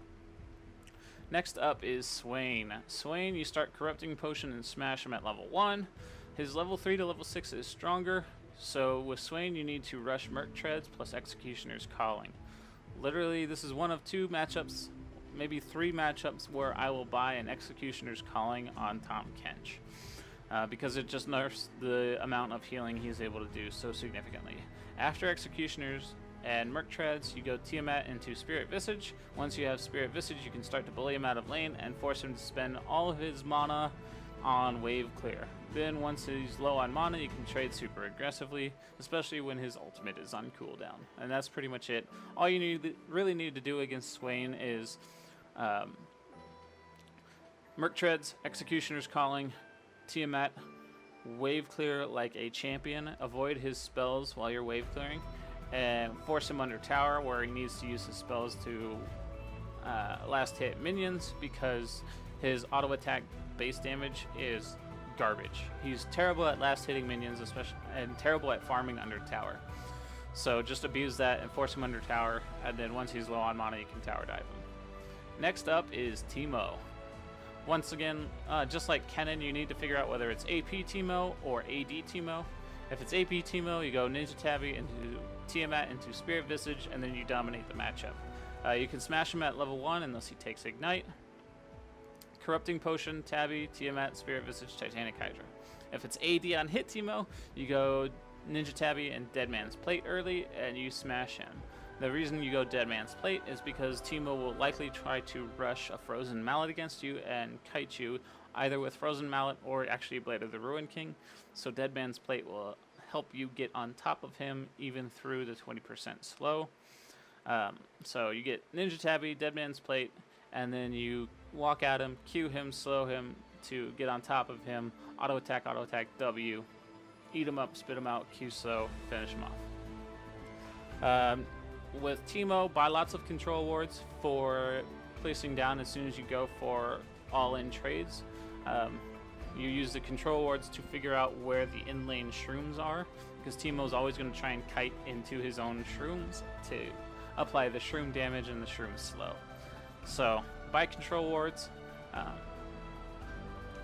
Next up is Swain. Swain, you start Corrupting Potion and smash him at level 1. His level 3 to level 6 is stronger, so with Swain you need to rush Merc Treads plus Executioner's Calling. Literally, this is one of 2 matchups, maybe 3 matchups, where I will buy an Executioner's Calling on Tahm Kench, because it just nerfs the amount of healing he's able to do so significantly. After Executioners and Merc Treads, you go Tiamat into Spirit Visage. Once you have Spirit Visage, you can start to bully him out of lane and force him to spend all of his mana on Wave Clear. Then once he's low on mana, you can trade super aggressively, especially when his ultimate is on cooldown. And that's pretty much it. All you really need to do against Swain is Merc Treads, Executioner's Calling, Tiamat, Wave Clear like a champion, avoid his spells while you're wave clearing, and force him under tower where he needs to use his spells to last hit minions, because his auto attack base damage is garbage. He's terrible at last hitting minions, especially, and terrible at farming under tower. So just abuse that and force him under tower, and then once he's low on mana, you can tower dive him. Next up is Teemo. Once again, just like Kennen, you need to figure out whether it's AP Teemo or AD Teemo. If it's AP Teemo, you go Ninja Tabby into Tiamat into Spirit Visage, and then you dominate the matchup. You can smash him at level 1 unless he takes Ignite. Corrupting Potion, Tabi, Tiamat, Spirit Visage, Titanic Hydra. If it's AD on hit Teemo, you go Ninja Tabby and Dead Man's Plate early, and you smash him. The reason you go Dead Man's Plate is because Teemo will likely try to rush a Frozen Mallet against you and kite you, either with Frozen Mallet or actually Blade of the Ruin King. So Dead Man's Plate will help you get on top of him even through the 20% slow. So you get Ninja Tabby, Dead Man's Plate, and then you walk at him, Q him, slow him to get on top of him, auto attack W, eat them up, spit them out, Q slow, finish them off. With Teemo, buy lots of control wards for placing down as soon as you go for all-in trades. You use the control wards to figure out where the in-lane shrooms are, because Teemo's always going to try and kite into his own shrooms to apply the shroom damage and the shroom slow. So, buy control wards.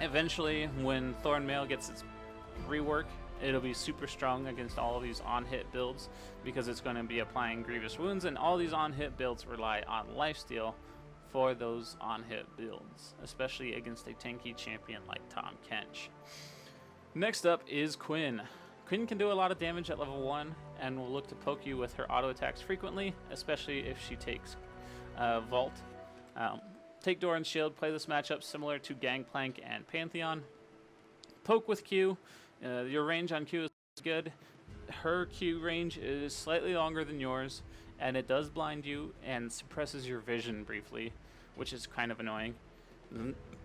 Eventually, when Thornmail gets its rework, it'll be super strong against all of these on-hit builds, because it's going to be applying grievous wounds, and all these on-hit builds rely on lifesteal for those on-hit builds, especially against a tanky champion like Tahm Kench. Next up is Quinn. Quinn can do a lot of damage at level 1 and will look to poke you with her auto attacks frequently, especially if she takes Vault. Take Doran's Shield, play this matchup similar to Gangplank and Pantheon. Poke with Q. Your range on Q is good. Her Q range is slightly longer than yours, and it does blind you and suppresses your vision briefly, which is kind of annoying.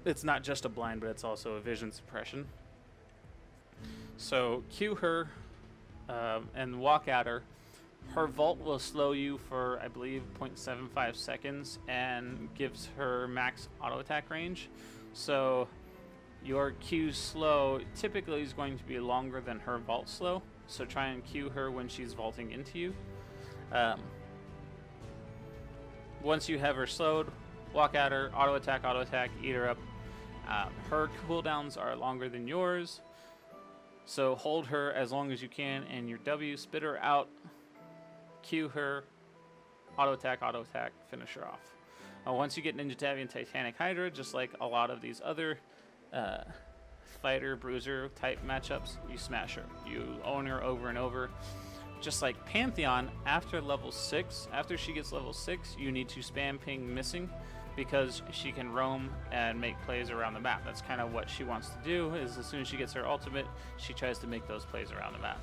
It's not just a blind, but it's also a vision suppression. So Q her and walk at her. Her Vault will slow you for, I believe, 0.75 seconds and gives her max auto attack range. So your Q slow typically is going to be longer than her Vault slow. So try and Q her when she's vaulting into you. Once you have her slowed, walk at her, auto attack, eat her up. Her cooldowns are longer than yours, so hold her as long as you can, and your W, spit her out, Q her, auto attack, finish her off. Once you get Ninja Tabi and Titanic Hydra, just like a lot of these other fighter, bruiser type matchups, you smash her. You own her over and over. Just like Pantheon, after level 6, after she gets level 6, you need to spam ping missing, because she can roam and make plays around the map. That's kind of what she wants to do, is as soon as she gets her ultimate, she tries to make those plays around the map.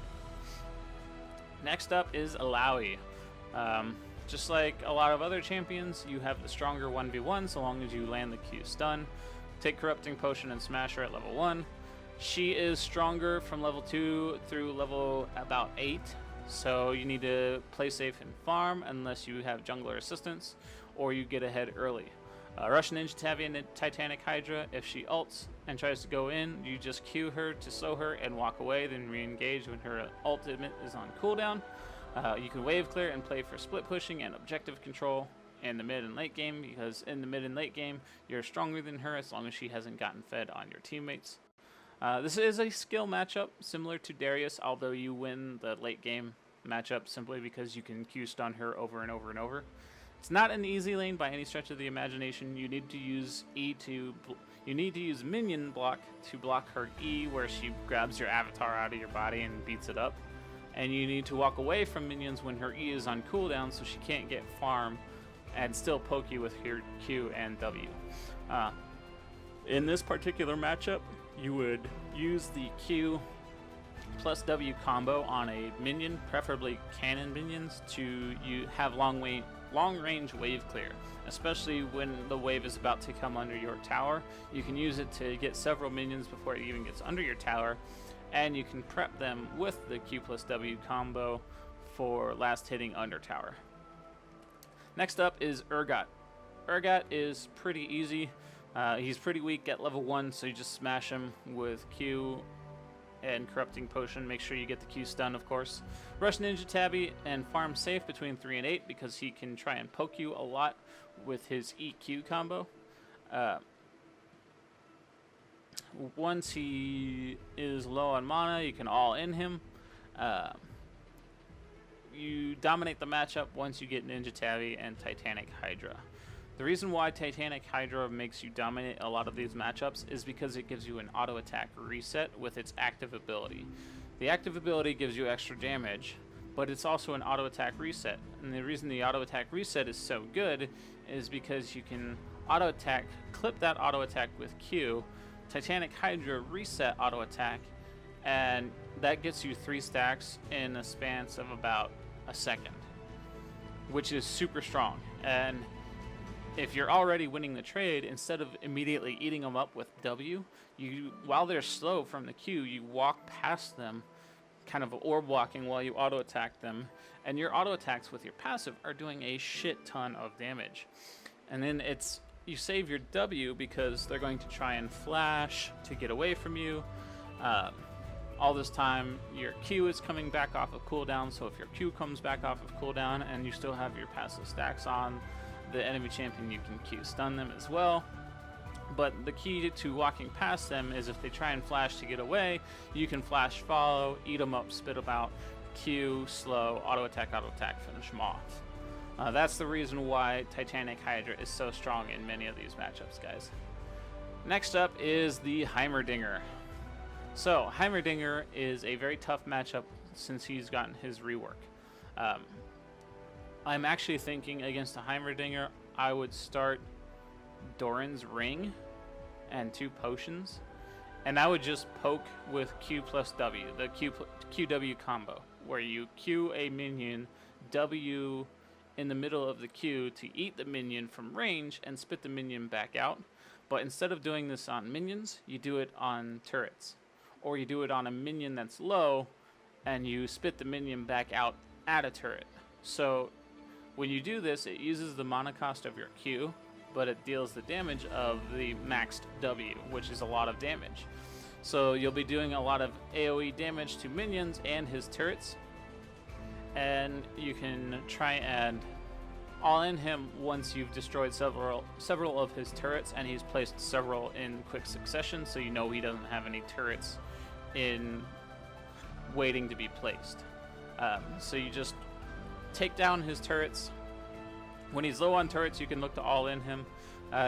Next up is Alawi. Just like a lot of other champions, you have the stronger 1v1 so long as you land the Q stun. Take Corrupting Potion and smash her at level 1. She is stronger from level 2 through level about 8. So you need to play safe and farm unless you have jungler assistance, or you get ahead early. Rush Ninja Tabi and Titanic Hydra. If she ults and tries to go in, you just Q her to slow her and walk away, then re-engage when her ultimate is on cooldown. You can wave clear and play for split pushing and objective control in the mid and late game, because in the mid and late game, you're stronger than her as long as she hasn't gotten fed on your teammates. This is a skill matchup similar to Darius, although you win the late game matchup simply because you can Q stun her over and over and over. It's not an easy lane by any stretch of the imagination. You need to use minion block to block her E, where she grabs your avatar out of your body and beats it up. And you need to walk away from minions when her E is on cooldown so she can't get farm and still poke you with her Q and W. In this particular matchup, you would use the Q plus W combo on a minion, preferably cannon minions, to have long range wave clear, especially when the wave is about to come under your tower. You can use it to get several minions before it even gets under your tower, and you can prep them with the Q plus W combo for last hitting under tower. Next up is Urgot. Urgot is pretty easy. He's pretty weak at level 1, so you just smash him with Q and Corrupting Potion. Make sure you get the Q stun, of course. Rush Ninja Tabi and farm safe between 3 and 8, because he can try and poke you a lot with his EQ combo. Once he is low on mana, you can all in him. You dominate the matchup once you get Ninja Tabi and Titanic Hydra. The reason why Titanic Hydra makes you dominate a lot of these matchups is because it gives you an auto attack reset with its active ability. The active ability gives you extra damage, but it's also an auto attack reset. And the reason the auto attack reset is so good is because you can auto attack, clip that auto attack with Q, Titanic Hydra reset auto attack, and that gets you 3 stacks in a span of about a second, which is super strong. And if you're already winning the trade, instead of immediately eating them up with W, while they're slow from the Q, you walk past them kind of orb walking while you auto attack them, and your auto attacks with your passive are doing a shit ton of damage. And then you save your W because they're going to try and flash to get away from you. All this time your Q is coming back off of cooldown, so if your Q comes back off of cooldown and you still have your passive stacks on the enemy champion, you can Q stun them as well. But the key to walking past them is if they try and flash to get away, you can flash follow, eat them up, spit them out, Q, slow, auto attack, finish them off. That's the reason why Titanic Hydra is so strong in many of these matchups, guys. Next up is the Heimerdinger. So Heimerdinger is a very tough matchup since he's gotten his rework. I'm actually thinking against the Heimerdinger, I would start Doran's Ring and 2 potions, and I would just poke with Q plus W, the QW combo, where you Q a minion, W in the middle of the Q to eat the minion from range and spit the minion back out. But instead of doing this on minions, you do it on turrets, or you do it on a minion that's low and you spit the minion back out at a turret. So when you do this, it uses the mana cost of your Q, but it deals the damage of the maxed W, which is a lot of damage. So you'll be doing a lot of AoE damage to minions and his turrets, and you can try and all-in him once you've destroyed several of his turrets, and he's placed several in quick succession, so you know he doesn't have any turrets in waiting to be placed. So you just take down his turrets. When he's low on turrets, you can look to all-in him.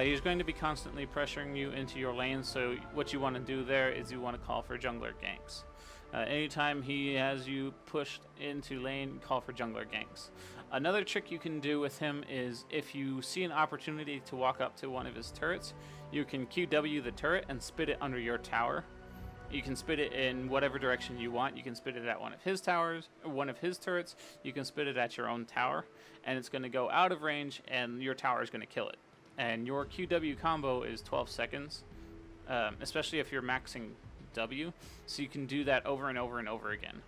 He's going to be constantly pressuring you into your lane, so what you want to do there is you want to call for jungler ganks. Anytime he has you pushed into lane, call for jungler ganks. Another trick you can do with him is if you see an opportunity to walk up to one of his turrets, you can QW the turret and spit it under your tower. You can spit it in whatever direction you want. You can spit it at one of his towers, or one of his turrets. You can spit it at your own tower, and it's going to go out of range, and your tower is going to kill it. And your QW combo is 12 seconds, especially if you're maxing W, so you can do that over and over and over again.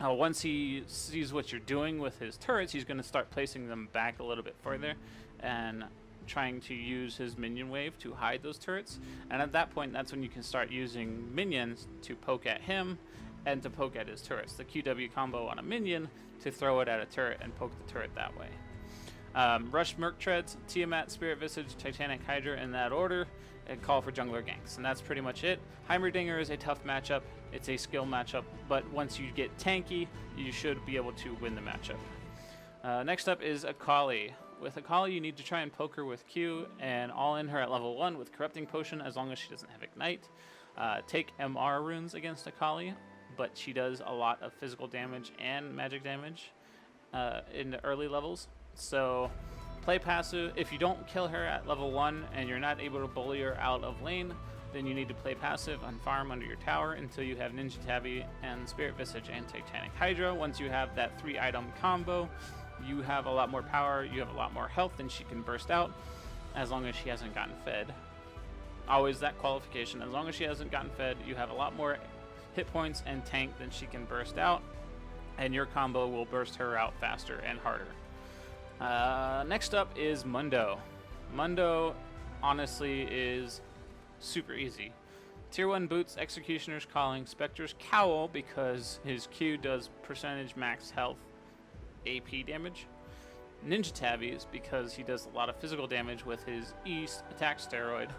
Once he sees what you're doing with his turrets, he's going to start placing them back a little bit further and trying to use his minion wave to hide those turrets. And at that point, that's when you can start using minions to poke at him and to poke at his turrets. The QW combo on a minion to throw it at a turret and poke the turret that way. Rush Merc Treads, Tiamat, Spirit Visage, Titanic Hydra in that order, and call for jungler ganks. And that's pretty much it. Heimerdinger is a tough matchup. It's a skill matchup, but once you get tanky, you should be able to win the matchup. Next up is Akali. With Akali, you need to try and poke her with Q and all in her at level 1 with Corrupting Potion as long as she doesn't have Ignite. Take MR runes against Akali, but she does a lot of physical damage and magic damage in the early levels. So play passive. If you don't kill her at level 1 and you're not able to bully her out of lane, then you need to play passive and farm under your tower until you have Ninja Tabi and Spirit Visage and Titanic Hydra. Once you have that 3-item combo, you have a lot more power, you have a lot more health, and she can burst out as long as she hasn't gotten fed. Always that qualification. As long as she hasn't gotten fed, you have a lot more hit points and tank than she can burst out, and your combo will burst her out faster and harder. Next up is Mundo. Mundo honestly is super easy. Tier 1 boots, Executioner's Calling, Spectre's Cowl because his Q does percentage max health AP damage. Ninja Tabbies because he does a lot of physical damage with his East attack steroid.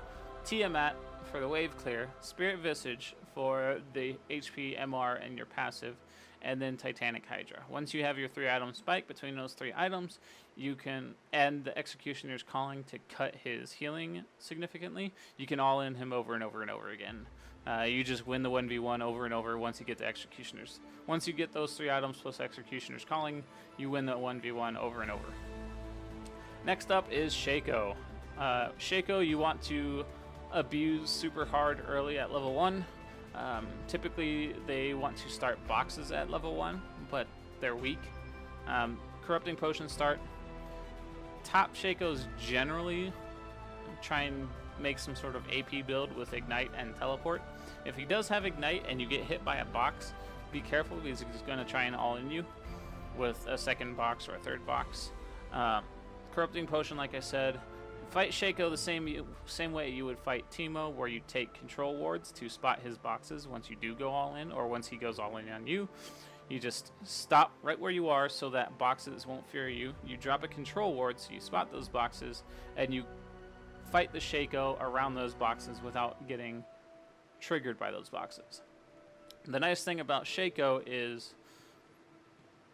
Tiamat for the wave clear. Spirit Visage for the HP, MR, and your passive. And then Titanic Hydra. Once you have your 3-item spike between those 3 items, you can end the Executioner's Calling to cut his healing significantly. You can all in him over and over and over again. You just win the 1v1 over and over once you get the Executioners. Once you get those 3 items plus Executioner's Calling, you win the 1v1 over and over. Next up is Shaco. Shaco you want to abuse super hard early at level 1. Typically they want to start boxes at level 1, but they're weak. Corrupting Potion start. Top Shacos generally try and make some sort of AP build with Ignite and Teleport. If he does have Ignite and you get hit by a box, be careful because he's going to try and all-in you with a second box or a third box. Corrupting Potion, like I said. Fight Shaco the same way you would fight Teemo, where you take control wards to spot his boxes once you do go all in, or once he goes all in on you. You just stop right where you are so that boxes won't fear you. You drop a control ward so you spot those boxes, and you fight the Shaco around those boxes without getting triggered by those boxes. The nice thing about Shaco is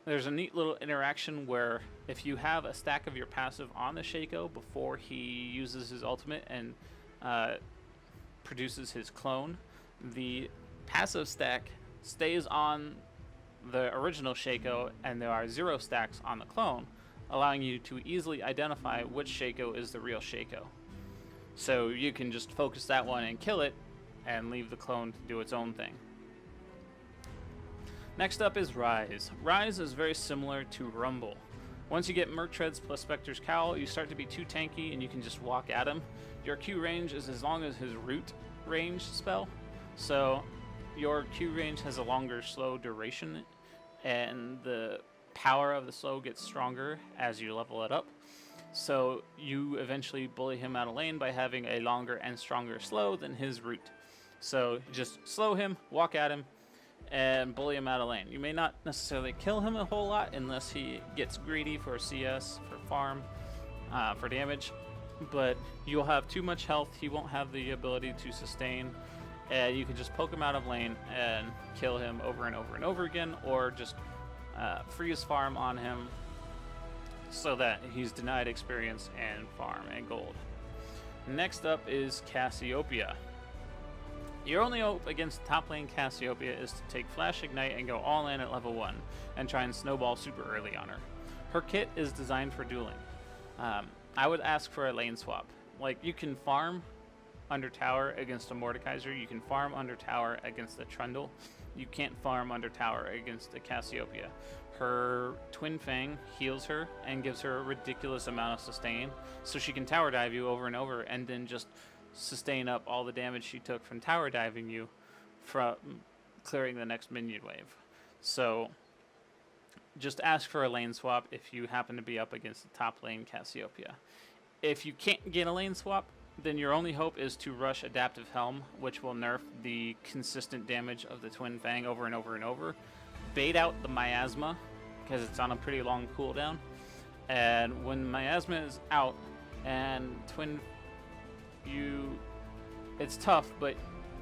there's a neat little interaction where if you have a stack of your passive on the Shaco before he uses his ultimate and produces his clone, the passive stack stays on the original Shaco and there are 0 stacks on the clone, allowing you to easily identify which Shaco is the real Shaco. So you can just focus that one and kill it and leave the clone to do its own thing. Next up is Rise. Rise is very similar to Rumble. Once you get Merc Treads plus Spectre's Cowl, you start to be too tanky and you can just walk at him. Your Q range is as long as his root range spell, so your Q range has a longer slow duration, and the power of the slow gets stronger as you level it up. So you eventually bully him out of lane by having a longer and stronger slow than his root. So just slow him, walk at him, and bully him out of lane. You may not necessarily kill him a whole lot unless he gets greedy for CS, for farm, for damage, but you'll have too much health, he won't have the ability to sustain, and you can just poke him out of lane and kill him over and over and over again, or just freeze farm on him so that he's denied experience and farm and gold. Next up is Cassiopeia. Your only hope against top lane Cassiopeia is to take Flash Ignite and go all in at level 1 and try and snowball super early on her. Her kit is designed for dueling. I would ask for a lane swap. Like, you can farm under tower against a Mordekaiser, you can farm under tower against the Trundle, you can't farm under tower against the Cassiopeia. Her Twin Fang heals her and gives her a ridiculous amount of sustain, so she can tower dive you over and over and then just sustain up all the damage she took from tower diving you from clearing the next minion wave. So just ask for a lane swap if you happen to be up against the top lane Cassiopeia. If you can't get a lane swap, then your only hope is to rush Adaptive Helm, which will nerf the consistent damage of the Twin Fang over and over and over. Bait out the Miasma, because it's on a pretty long cooldown. And when Miasma is out and it's tough, but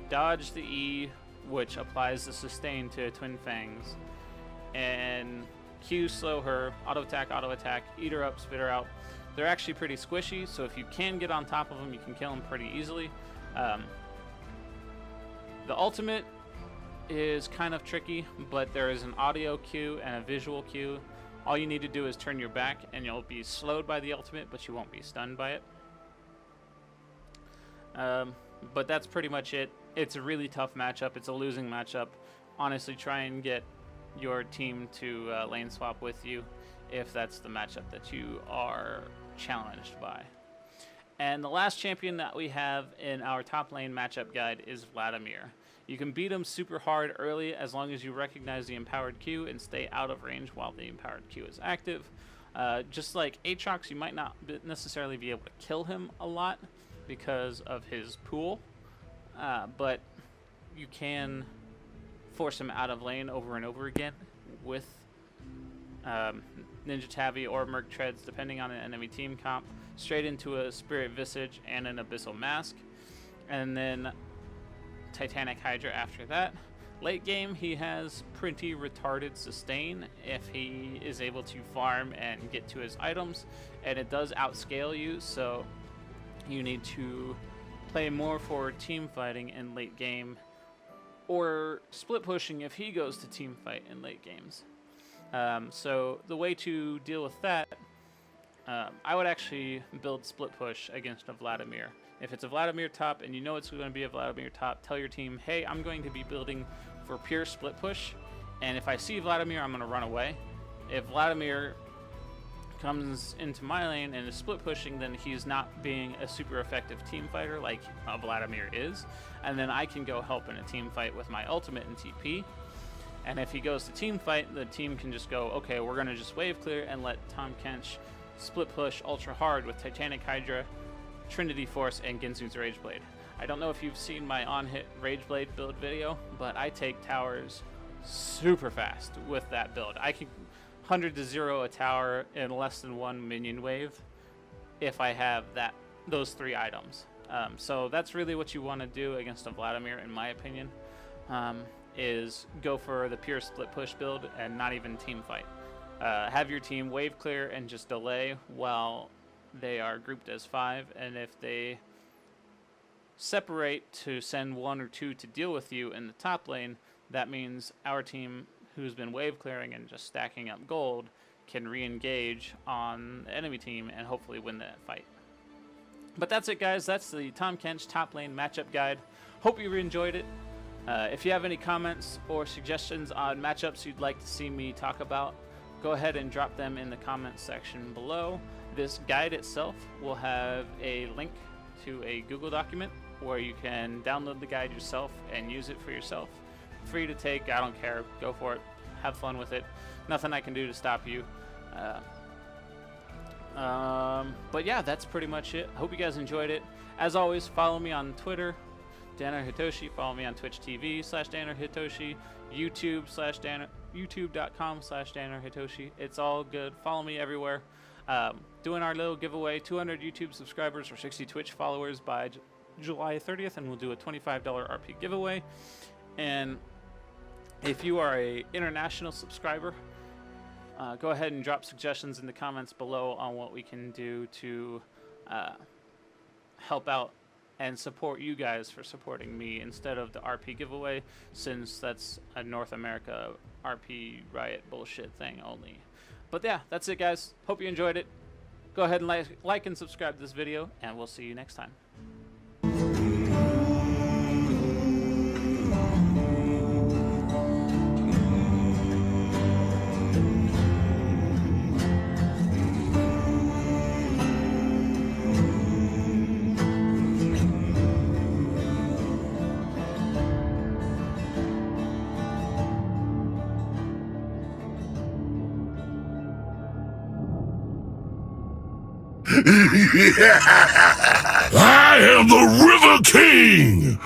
dodge the E, which applies the sustain to Twin Fangs, and Q slow her, auto attack, eat her up, spit her out. They're actually pretty squishy, so if you can get on top of them, you can kill them pretty easily. The ultimate is kind of tricky, but there is an audio cue and a visual cue. All you need to do is turn your back and you'll be slowed by the ultimate, but you won't be stunned by it. But that's pretty much it. It's a really tough matchup. It's a losing matchup. Honestly, try and get your team to lane swap with you if that's the matchup that you are challenged by. And the last champion that we have in our top lane matchup guide is Vladimir. You can beat him super hard early as long as you recognize the empowered Q and stay out of range while the empowered Q is active. Just like Aatrox, you might not necessarily be able to kill him a lot because of his pool, but you can force him out of lane over and over again with Ninja Tabi or Merc Treads, depending on an enemy team comp, straight into a Spirit Visage and an Abyssal Mask, and then Titanic Hydra after that. Late game, he has pretty retarded sustain if he is able to farm and get to his items, and it does outscale you, so you need to play more for team fighting in late game, or split pushing if he goes to team fight in late games. So the way to deal with that, I would actually build split push against a Vladimir. If it's a Vladimir top and you know it's going to be a Vladimir top, tell your team, hey, I'm going to be building for pure split push, and if I see Vladimir, I'm going to run away. If Vladimir comes into my lane and is split pushing, then he's not being a super effective team fighter like Vladimir is, and then I can go help in a team fight with my ultimate and TP. And if he goes to team fight, the team can just go, okay, we're going to just wave clear and let Tahm Kench split push ultra hard with Titanic, Hydra, Trinity Force, and Ginsu's Rage Blade. I don't know if you've seen my on-hit Rage Blade build video, but I take towers super fast with that build. I can 100 to 0 a tower in less than one minion wave if I have those 3 items. So that's really what you want to do against a Vladimir, in my opinion, is go for the pure split push build and not even team fight. Have your team wave clear and just delay while they are grouped as 5, and if they separate to send 1 or 2 to deal with you in the top lane, that means our team, who's been wave clearing and just stacking up gold, can re-engage on the enemy team and hopefully win that fight. But that's it, guys. That's the Tahm Kench top lane matchup guide. Hope you enjoyed it. If you have any comments or suggestions on matchups you'd like to see me talk about, go ahead and drop them in the comments section below. This guide itself will have a link to a Google document where you can download the guide yourself and use it for yourself. Free to take, I don't care, go for it, have fun with it. Nothing I can do to stop you. But yeah, that's pretty much it. Hope you guys enjoyed it. As always, follow me on Twitter, Dannar Hetoshi. Follow me on Twitch TV /Dannar Hetoshi, YouTube.com/Dannar Hetoshi. It's all good. Follow me everywhere. Doing our little giveaway, 200 YouTube subscribers or 60 Twitch followers by July 30th, and we'll do a $25 RP giveaway. And if you are a international subscriber, go ahead and drop suggestions in the comments below on what we can do to help out and support you guys for supporting me instead of the RP giveaway, since that's a North America RP Riot bullshit thing only. But yeah, that's it, guys. Hope you enjoyed it. Go ahead and like and subscribe to this video, and we'll see you next time. I am the River King!